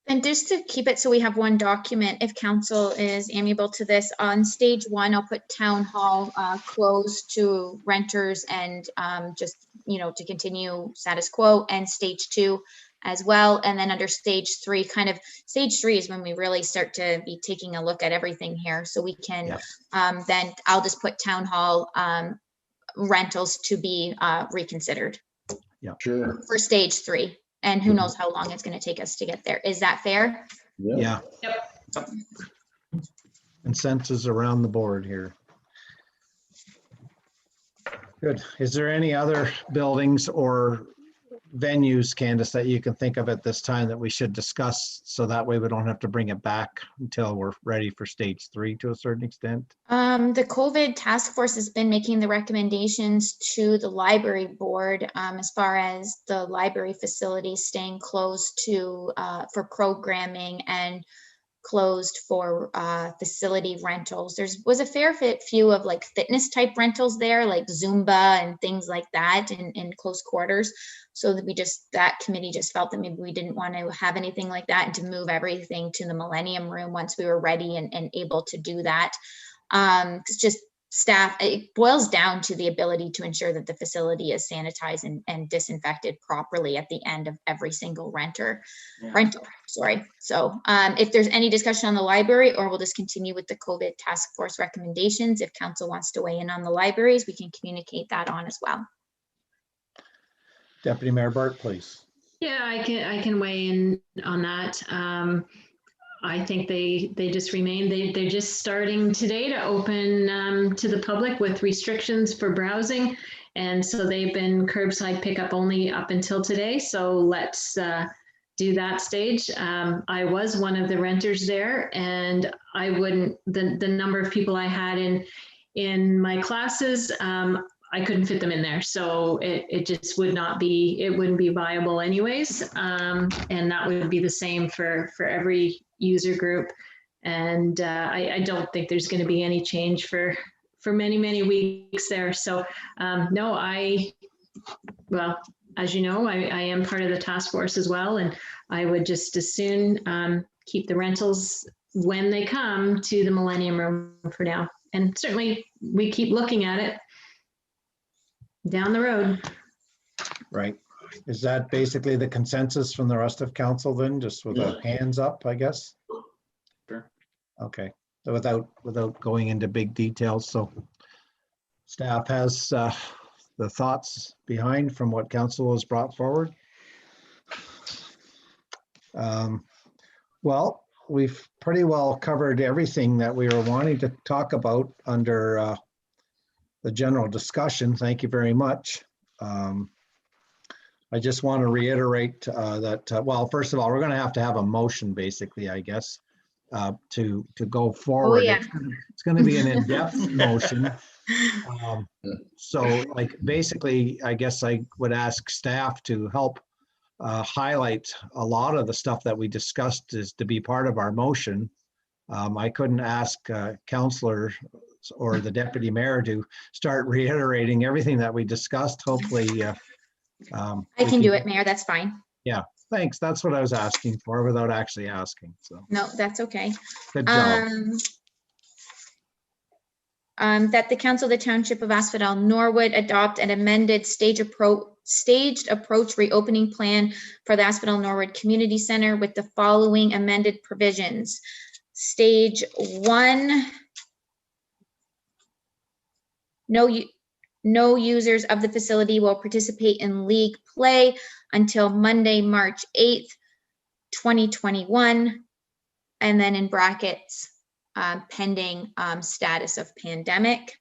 And just to keep it so we have one document, if council is amiable to this, on stage 1, I'll put town hall closed to renters and just, to continue status quo, and stage 2 as well. And then under stage 3, stage 3 is when we really start to be taking a look at everything here. So we can, then I'll just put town hall rentals to be reconsidered. Yeah, sure. For stage 3. And who knows how long it's going to take us to get there. Is that fair? Yeah. Yep. Consensus around the board here. Good. Is there any other buildings or venues, Candace, that you can think of at this time that we should discuss, so that way we don't have to bring it back until we're ready for stage 3 to a certain extent? The COVID task force has been making the recommendations to the library board as far as the library facilities staying closed to for programming and closed for facility rentals. There was a fair few of like fitness type rentals there, like Zumba and things like that in close quarters. So that that committee just felt that maybe we didn't want to have anything like that, and to move everything to the Millennium Room once we were ready and able to do that. It's just staff, it boils down to the ability to ensure that the facility is sanitized and disinfected properly at the end of every single rental. Sorry. So if there's any discussion on the library, or we'll just continue with the COVID task force recommendations. If council wants to weigh in on the libraries, we can communicate that on as well. Deputy Mayor Burt, please. Yeah, I can weigh in on that. I think they just remain, they're just starting today to open to the public with restrictions for browsing. And so they've been curbside pickup only up until today. So let's do that stage. I was one of the renters there, and I wouldn't, the number of people I had in my classes, I couldn't fit them in there. So it just would not be, it wouldn't be viable anyways. And that would be the same for every user group. And I don't think there's going to be any change for many, many weeks there. So no, well, as you know, I am part of the task force as well. And I would just as soon keep the rentals when they come to the Millennium Room for now. And certainly we keep looking at it down the road. Right. Is that basically the consensus from the rest of council then, just with the hands up, I guess? Sure. Okay, so without going into big details, so staff has the thoughts behind from what council has brought forward. Well, we've pretty well covered everything that we were wanting to talk about under the general discussion. Thank you very much. I just want to reiterate that, well, first of all, we're going to have a motion basically, I guess, to go forward. yeah. It's going to be an in-depth motion. So like basically, I guess I would ask staff to help highlight a lot of the stuff that we discussed is to be part of our motion. I couldn't ask councillor or the deputy mayor to start reiterating everything that we discussed. Hopefully, I can do it, Mayor. That's fine. Yeah, thanks. That's what I was asking for without actually asking. So No, that's okay. good job. That the Council of the Township of Asphodel-Norwood adopt an amended staged approach reopening plan for the Asphodel-Norwood Community Center with the following amended provisions. Stage 1, no users of the facility will participate in league play until Monday, March 8th, 2021. And then in brackets, pending status of pandemic.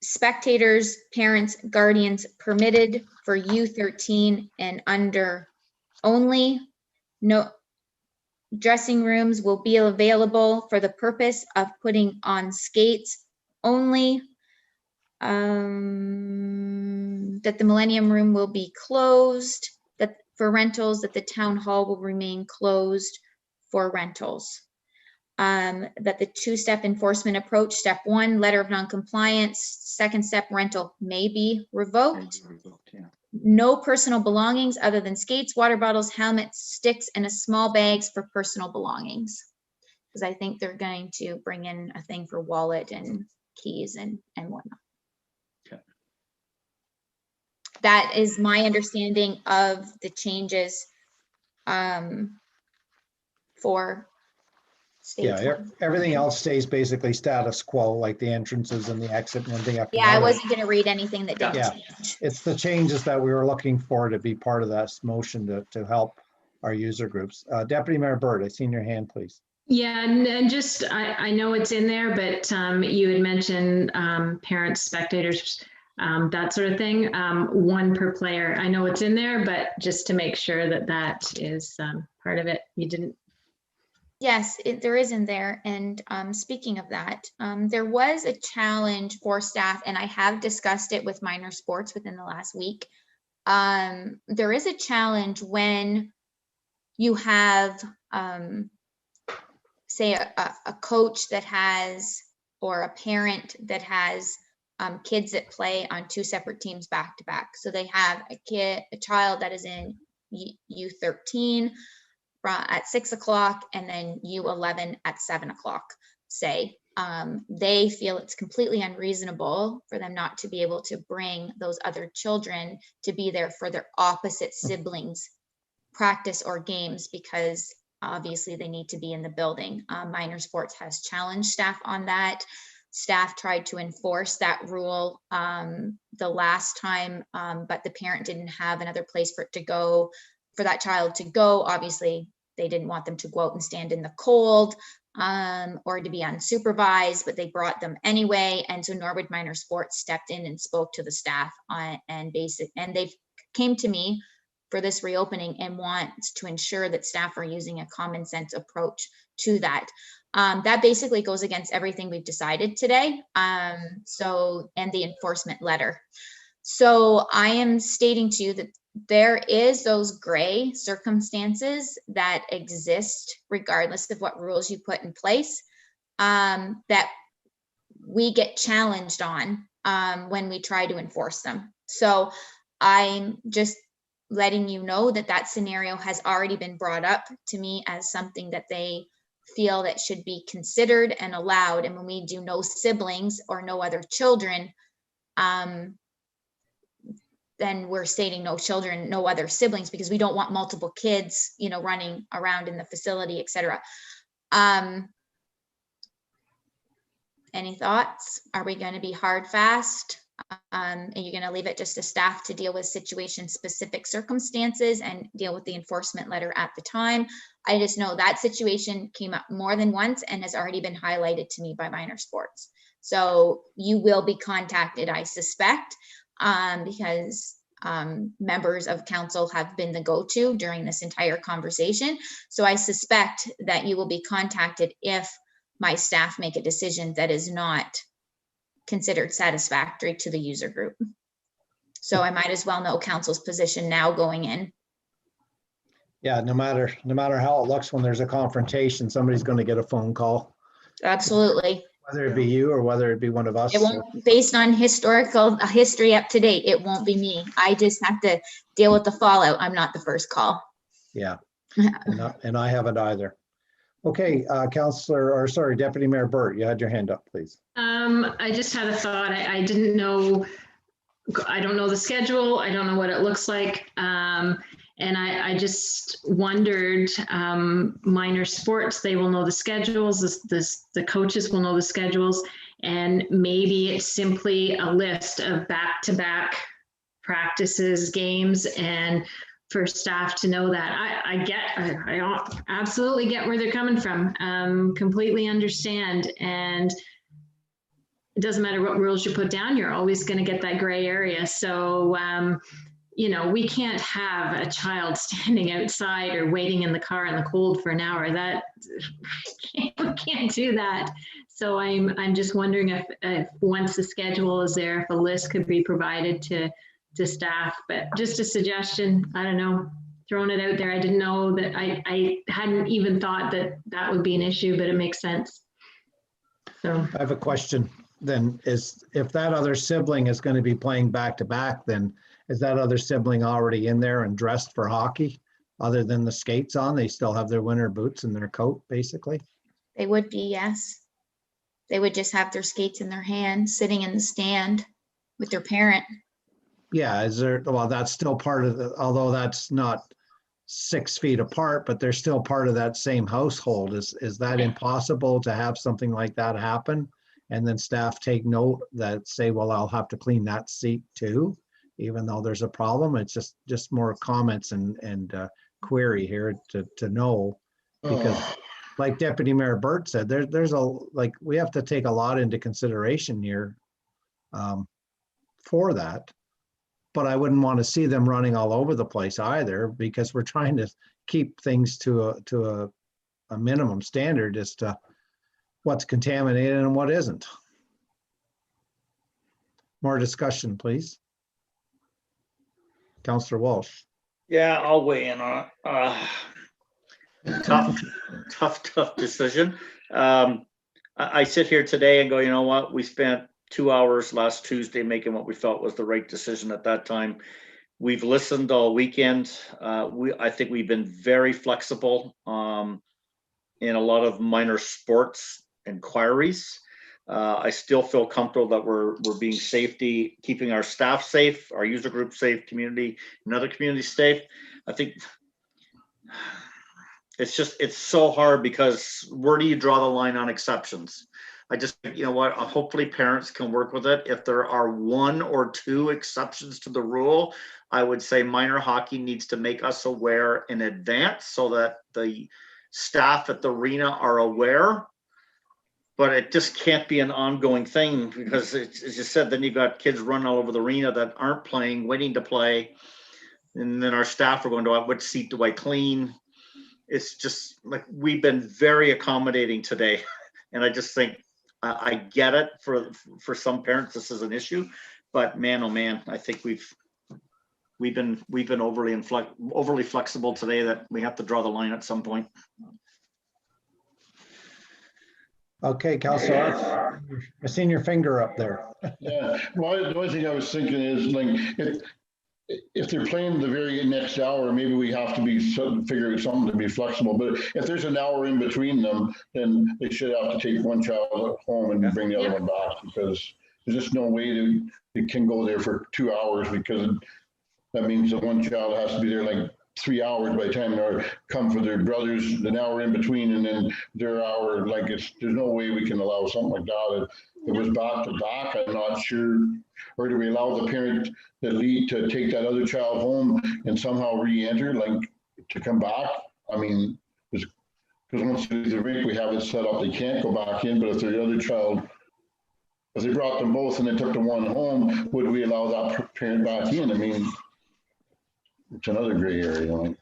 Spectators, parents, guardians permitted for U13 and under only. No dressing rooms will be available for the purpose of putting on skates only. That the Millennium Room will be closed, that for rentals, that the town hall will remain closed for rentals. That the two-step enforcement approach, step 1, letter of non-compliance, second step, rental may be revoked. No personal belongings other than skates, water bottles, helmets, sticks, and a small bags for personal belongings. Because I think they're going to bring in a thing for wallet and keys and whatnot. Okay. That is my understanding of the changes for stage Yeah, 1. everything else stays basically status quo, like the entrances and the exit and everything. After Yeah, I that. wasn't going to read anything that didn't Yeah. change. It's the changes that we were looking for to be part of that motion to help our user groups. Deputy Mayor Byrd, I seen your hand, please. Yeah, and just, I know it's in there, but you had mentioned parents, spectators, that sort of thing, 1 per player. I know it's in there, but just to make sure that that is part of it. You didn't. Yes, there is in there. And speaking of that, there was a challenge for staff, and I have discussed it with minor sports within the last week. There is a challenge when you have, say, a coach that has, or a parent that has kids that play on 2 separate teams back to back. So they have a child that is in U13 at 6 o'clock and then U11 at 7 o'clock, say. They feel it's completely unreasonable for them not to be able to bring those other children to be there for their opposite siblings' practice or games, because obviously they need to be in the building. Minor sports has challenged staff on that. Staff tried to enforce that rule the last time, but the parent didn't have another place for it to go, for that child to go. Obviously, they didn't want them to go out and stand in the cold or to be unsupervised, but they brought them anyway. And so Norwood Minor Sports stepped in and spoke to the staff and they came to me for this reopening and wants to ensure that staff are using a common sense approach to that. That basically goes against everything we've decided today. And the enforcement letter. So I am stating to you that there is those gray circumstances that exist regardless of what rules you put in place, that we get challenged on when we try to enforce them. So I'm just letting you know that that scenario has already been brought up to me as something that they feel that should be considered and allowed. And when we do no siblings or no other children, then we're stating no children, no other siblings, because we don't want multiple kids, you know, running around in the facility, et cetera. Any thoughts? Are we going to be hard, fast? Are you going to leave it just to staff to deal with situation specific circumstances and deal with the enforcement letter at the time? I just know that situation came up more than once and has already been highlighted to me by minor sports. So you will be contacted, I suspect, because members of council have been the go-to during this entire conversation. So I suspect that you will be contacted if my staff make a decision that is not considered satisfactory to the user group. So I might as well know council's position now going in. Yeah, no matter how it looks when there's a confrontation, somebody's going to get a phone call, Absolutely. whether it be you or whether it be one of us. It won't, based on history up to date, it won't be me. I just have to deal with the fallout. I'm not the first call. Yeah, and I haven't either. Okay, Deputy Mayor Burt, you had your hand up, please. I just had a thought. I didn't know, I don't know the schedule. I don't know what it looks like. And I just wondered, minor sports, they will know the schedules, the coaches will know the schedules, and maybe it's simply a list of back-to-back practices, games, and for staff to know that. I absolutely get where they're coming from, completely understand. And it doesn't matter what rules you put down, you're always going to get that gray area. So, you know, we can't have a child standing outside or waiting in the car in the cold for an hour. That we can't do that. So I'm just wondering if once the schedule is there, if a list could be provided to staff. But just a suggestion, I don't know, throwing it out there. I didn't know that, I hadn't even thought that would be an issue, but it makes sense. So I have a question then. Is if that other sibling is going to be playing back to back, then is that other sibling already in there and dressed for hockey? Other than the skates on, they still have their winter boots and their coat, basically? They would be, yes. They would just have their skates in their hand, sitting in the stand with their parent. Yeah, is there, well, that's still part of the, although that's not 6 feet apart, but they're still part of that same household. Is that impossible to have something like that happen? And then staff take note that say, well, I'll have to clean that seat too, even though there's a problem. It's just more comments and query here to know, because like Deputy Mayor Burt said, there's we have to take a lot into consideration here for that. But I wouldn't want to see them running all over the place either, because we're trying to keep things to a minimum standard as to what's contaminated and what isn't. More discussion, please. Councillor Walsh. Yeah, I'll weigh in on it. Tough decision. I sit here today and go, you know what? We spent 2 hours last Tuesday making what we felt was the right decision at that time. We've listened all weekend. I think we've been very flexible in a lot of minor sports inquiries. I still feel comfortable that we're being safety, keeping our staff safe, our user group safe, community and other communities safe. I think it's so hard, because where do you draw the line on exceptions? I just, you know what, hopefully parents can work with it. If there are 1 or 2 exceptions to the rule, I would say minor hockey needs to make us aware in advance so that the staff at the arena are aware. But it just can't be an ongoing thing, because it's, as you said, then you've got kids running all over the arena that aren't playing, waiting to play. And then our staff are going to, what seat do I clean? It's just like, we've been very accommodating today. And I just think, I get it, for some parents, this is an issue, but man, oh man, I think we've been overly flexible today, that we have to draw the line at some point. Okay, Counselor, I seen your finger up there. Yeah, well, the only thing I was thinking is, like, if they're playing the very next hour, maybe we have to figure out something to be flexible. But if there's an hour in between them, then they should have to take one child home and bring the other one back, because there's just no way it can go there for 2 hours, because that means that one child has to be there like 3 hours by the time they come for their brothers, an hour in between, and then their hour. Like, there's no way we can allow something like that. If it was back to back, I'm not sure. Or do we allow the parent that lead to take that other child home and somehow re-enter, like, to come back? I mean, because once the rink, we have it set up, they can't go back in. But if the other child, if they brought them both and they took the one home, would we allow that parent back in? I mean, it's another gray area. Like.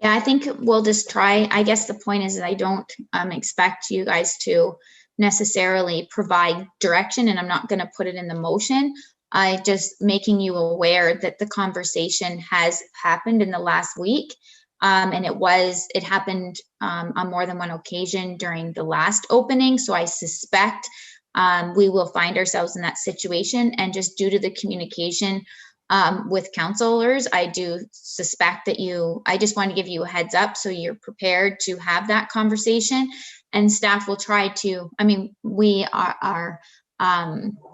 Yeah, I think we'll just try. I guess the point is that I don't expect you guys to necessarily provide direction, and I'm not going to put it in the motion. I just making you aware that the conversation has happened in the last week. And it happened on more than one occasion during the last opening. So I suspect we will find ourselves in that situation, and just due to the communication with counselors, I do suspect that I just want to give you a heads up so you're prepared to have that conversation, and staff will try to, I mean, we are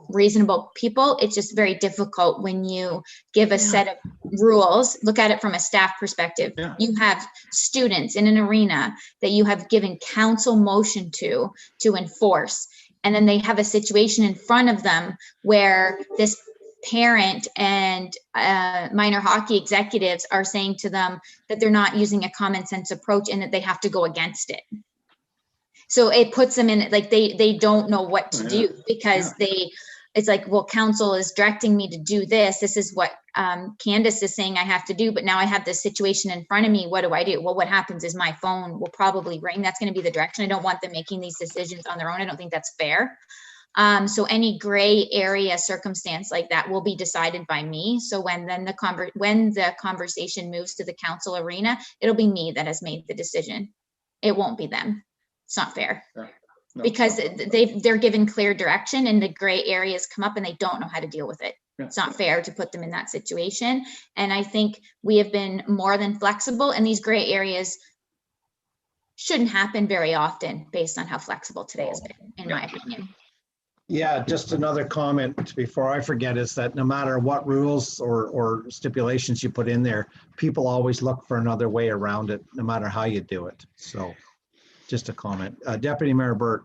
reasonable people. It's just very difficult when you give a set of rules. Look at it from a staff perspective. Yeah. You have students in an arena that you have given council motion to enforce, and then they have a situation in front of them where this parent and minor hockey executives are saying to them that they're not using a common sense approach and that they have to go against it. So it puts them in, like, they don't know what to do, because it's like, well, council is directing me to do this. This is what Candace is saying I have to do, but now I have this situation in front of me. What do I do? Well, what happens is my phone will probably ring. That's going to be the direction. I don't want them making these decisions on their own. I don't think that's fair. So any gray area circumstance like that will be decided by me. So when the conversation moves to the council arena, it'll be me that has made the decision. It won't be them. It's not fair. No, because they're given clear direction, and the gray areas come up and they don't know how to deal with it. Yeah. It's not fair to put them in that situation. And I think we have been more than flexible, and these gray areas shouldn't happen very often based on how flexible today has been, in my opinion. Yeah, just another comment before I forget is that no matter what rules or stipulations you put in there, people always look for another way around it, no matter how you do it. So just a comment. Deputy Mayor Burt.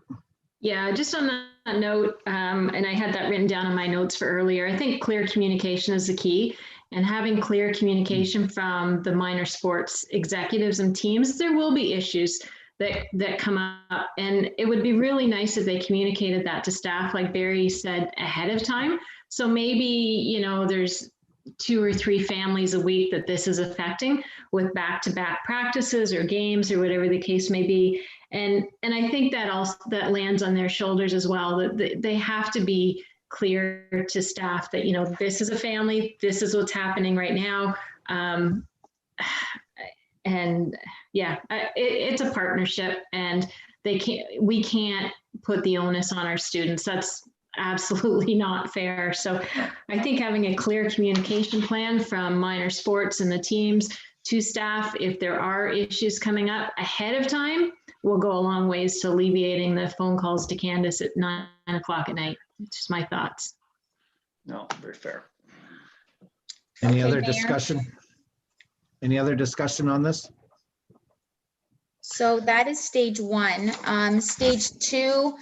Yeah, just on that note, and I had that written down in my notes for earlier, I think clear communication is the key, and having clear communication from the minor sports executives and teams. There will be issues that come up, and it would be really nice if they communicated that to staff, like Barry said, ahead of time. So maybe, there's 2 or 3 families a week that this is affecting, with back-to-back practices or games or whatever the case may be. And I think that also that lands on their shoulders as well, that they have to be clear to staff that, this is a family, this is what's happening right now. And yeah, it's a partnership, and we can't put the onus on our students. That's absolutely not fair. So I think having a clear communication plan from minor sports and the teams to staff, if there are issues coming up ahead of time, will go a long ways to alleviating the phone calls to Candace at 9 o'clock at night. It's just my thoughts. No, very fair. Any other discussion? Any other discussion on this? So that is stage 1. Stage 2,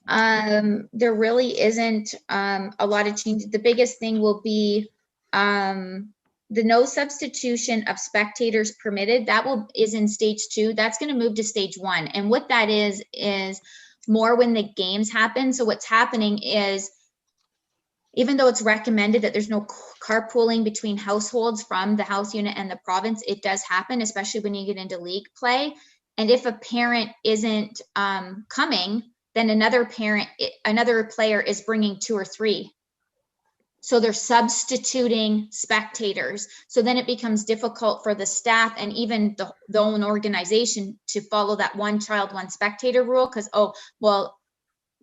there really isn't a lot of changes. The biggest thing will be the no substitution of spectators permitted. That is in stage 2. That's going to move to stage 1. And what that is more when the games happen. So what's happening is even though it's recommended that there's no carpooling between households from the house unit and the province, it does happen, especially when you get into league play. And if a parent isn't coming, then another player is bringing 2 or 3. So they're substituting spectators. So then it becomes difficult for the staff and even the own organization to follow that one child, one spectator rule. Because, oh, well,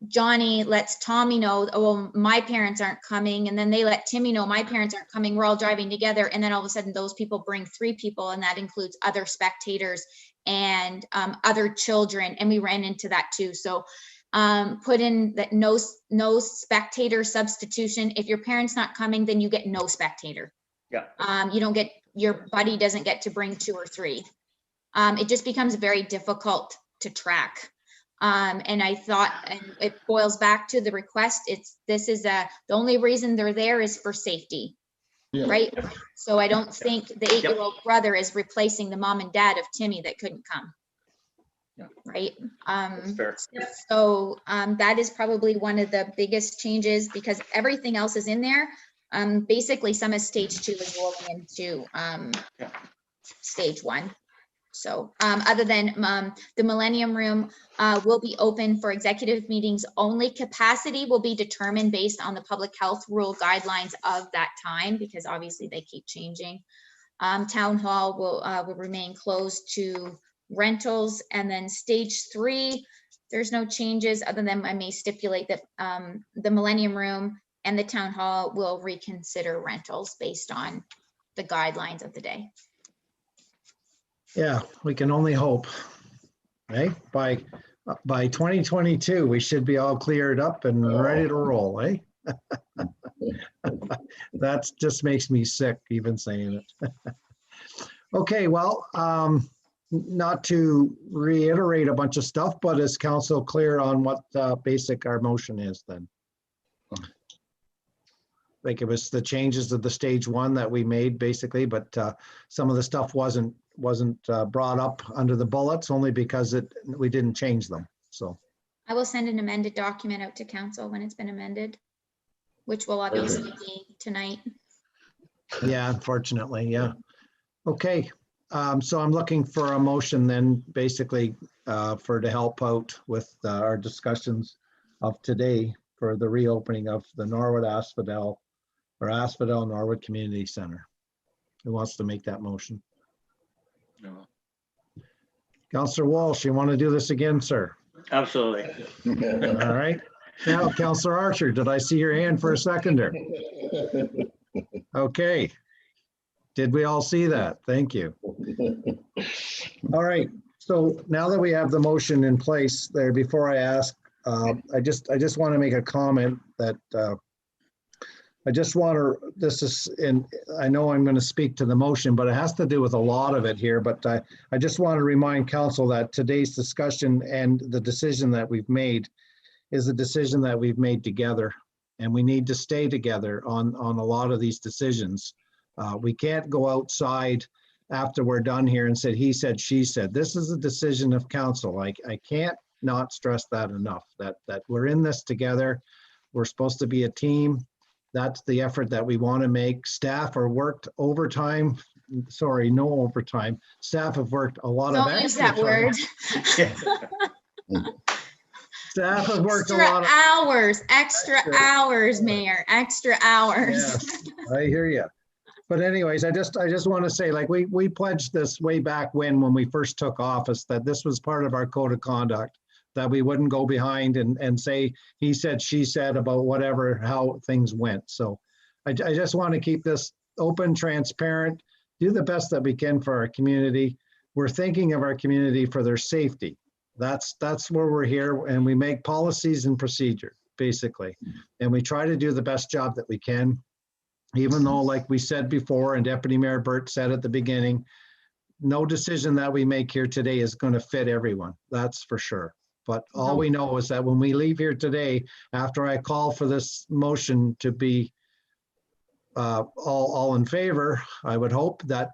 Johnny lets Tommy know, oh, well, my parents aren't coming. And then they let Timmy know my parents aren't coming. We're all driving together. And then all of a sudden those people bring 3 people, and that includes other spectators and other children. And we ran into that too. So put in that no spectator substitution. If your parent's not coming, then you get no spectator. Yeah. You don't get, your buddy doesn't get to bring 2 or 3. It just becomes very difficult to track. And I thought, and it boils back to the request. The only reason they're there is for safety, right? So I don't think the 8-year-old brother is replacing the mom and dad of Timmy that couldn't come. Yeah. Right. That's fair. So that is probably one of the biggest changes, because everything else is in there. Basically, some of stage 2 is rolling into stage 1. So other than the Millennium Room will be open for executive meetings only. Capacity will be determined based on the public health rule guidelines of that time, because obviously they keep changing. Town Hall will remain closed to rentals. And then stage 3, there's no changes other than I may stipulate that the Millennium Room and the Town Hall will reconsider rentals based on the guidelines of the day. Yeah, we can only hope, right? By 2022, we should be all cleared up and ready to roll, eh? That just makes me sick even saying it. Okay, well, not to reiterate a bunch of stuff, but is council clear on what basic our motion is then? Like, it was the changes of the stage 1 that we made basically, but some of the stuff wasn't brought up under the bullets only because we didn't change them. So I will send an amended document out to council when it's been amended, which will obviously be tonight. yeah, unfortunately, yeah. Okay, so I'm looking for a motion then basically to help out with our discussions of today for the reopening of the Norwood Asphodel-Norwood Community Center. Who wants to make that motion? No. Councillor Walsh, you want to do this again, sir? Absolutely. All right. Now, Councillor Archer, did I see your hand for a seconder? Okay. Did we all see that? Thank you. All right. So now that we have the motion in place there, before I ask, I just want to make a comment that I know I'm going to speak to the motion, but it has to do with a lot of it here. But I just want to remind council that today's discussion and the decision that we've made is a decision that we've made together, and we need to stay together on a lot of these decisions. We can't go outside after we're done here and say, he said, she said. This is a decision of council. I can't not stress that enough, that we're in this together. We're supposed to be a team. That's the effort that we want to make. Staff are worked overtime. Sorry, no overtime. Staff have worked a lot of Don't use extra that time. word. Staff have worked Extra a lot of hours, extra hours, Mayor, extra hours. Yes, I hear you. But anyways, I just want to say, like, we pledged this way back when we first took office, that this was part of our code of conduct, that we wouldn't go behind and say, he said, she said about whatever, how things went. So I just want to keep this open, transparent, do the best that we can for our community. We're thinking of our community for their safety. That's where we're here, and we make policies and procedure, basically. And we try to do the best job that we can, even though, like we said before, and Deputy Mayor Burt said at the beginning, no decision that we make here today is going to fit everyone. That's for sure. But all we know is that when we leave here today, after I call for this motion to be all in favor, I would hope that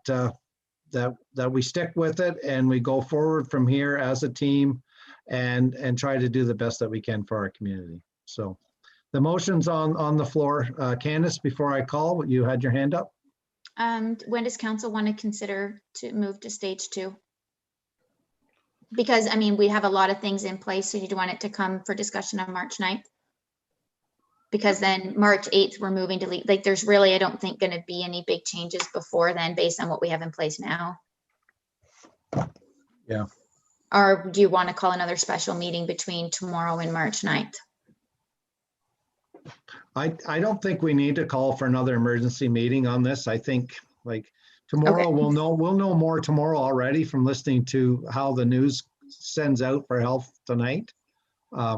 that we stick with it and we go forward from here as a team and try to do the best that we can for our community. So The motion's on the floor. Candace, before I call, you had your hand up? When does council want to consider to move to stage 2? Because, I mean, we have a lot of things in place, so you do want it to come for discussion on March 9th? Because then March 8th, we're moving to, like, there's really, I don't think, going to be any big changes before then, based on what we have in place now. Yeah. Or do you want to call another special meeting between tomorrow and March 9th? I don't think we need to call for another emergency meeting on this. I think like tomorrow Okay. we'll know more tomorrow already from listening to how the news sends out for health tonight,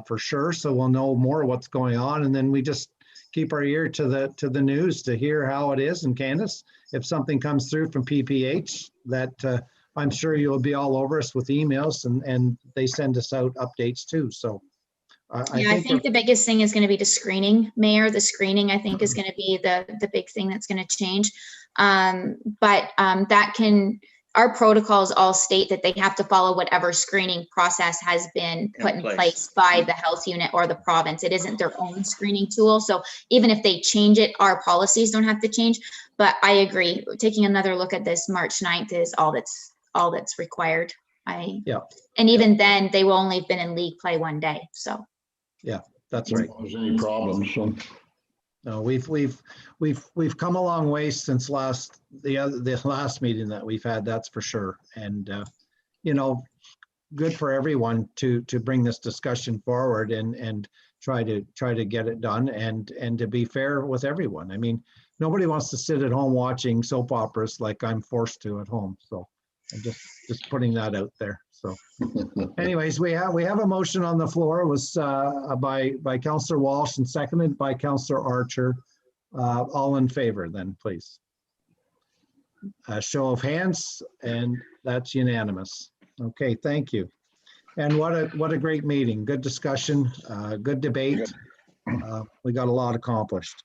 for sure. So we'll know more what's going on, and then we just keep our ear to the news to hear how it is. And Candace, if something comes through from PPH, that I'm sure you'll be all over us with emails, and they send us out updates too. So. I think the biggest thing is going to be the screening, Mayor. The screening, I think, is going to be the big thing that's going to change. But that can, our protocols all state that they have to follow whatever screening process has been put in place by the health unit or the province. It isn't their own screening tool. So even if they change it, our policies don't have to change. But I agree, taking another look at this March 9th is all that's required. Yeah. And even then, they will only have been in league play one day. So. Yeah, that's If right. there's any problems, so. No, we've come a long way since the last meeting that we've had, that's for sure. And you know, good for everyone to bring this discussion forward and try to get it done and to be fair with everyone. I mean, nobody wants to sit at home watching soap operas like I'm forced to at home. So I'm just putting that out there. So anyways, we have a motion on the floor. It was by Councillor Walsh and seconded by Councillor Archer. All in favor then, please. A show of hands, and that's unanimous. Okay, thank you. And what a great meeting. Good discussion, good debate. We got a lot accomplished.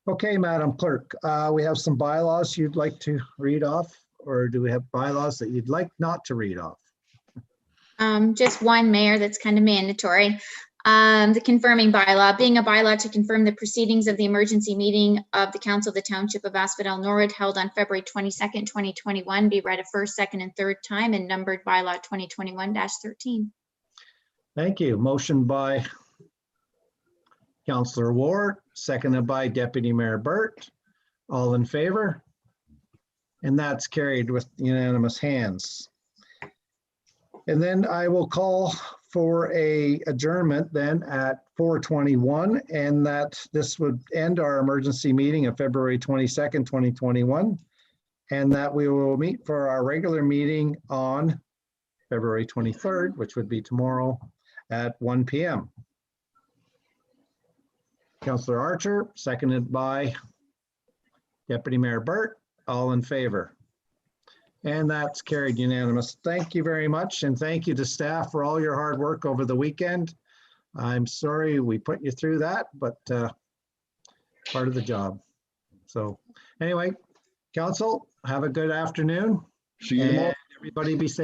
Okay, Madam Clerk, we have some bylaws you'd like to read off, or do we have bylaws that you'd like not to read off? Just one, Mayor, that's kind of mandatory. The confirming bylaw, being a bylaw to confirm the proceedings of the emergency meeting of the Council of the Township of Asphodel-Norwood held on February 22nd, 2021, be read a first, second, and third time and numbered bylaw 2021-13. Thank you. Motion by Councillor Ward, seconded by Deputy Mayor Burt. All in favor? And that's carried with unanimous hands. And then I will call for a adjournment then at 4:21, and that this would end our emergency meeting of February 22nd, 2021, and that we will meet for our regular meeting on February 23rd, which would be tomorrow at 1 p.m. Councillor Archer, seconded by Deputy Mayor Burt. All in favor? And that's carried unanimous. Thank you very much. And thank you to staff for all your hard work over the weekend. I'm sorry we put you through that, but part of the job. So anyway, council, have a good afternoon. See you tomorrow. And everybody be safe.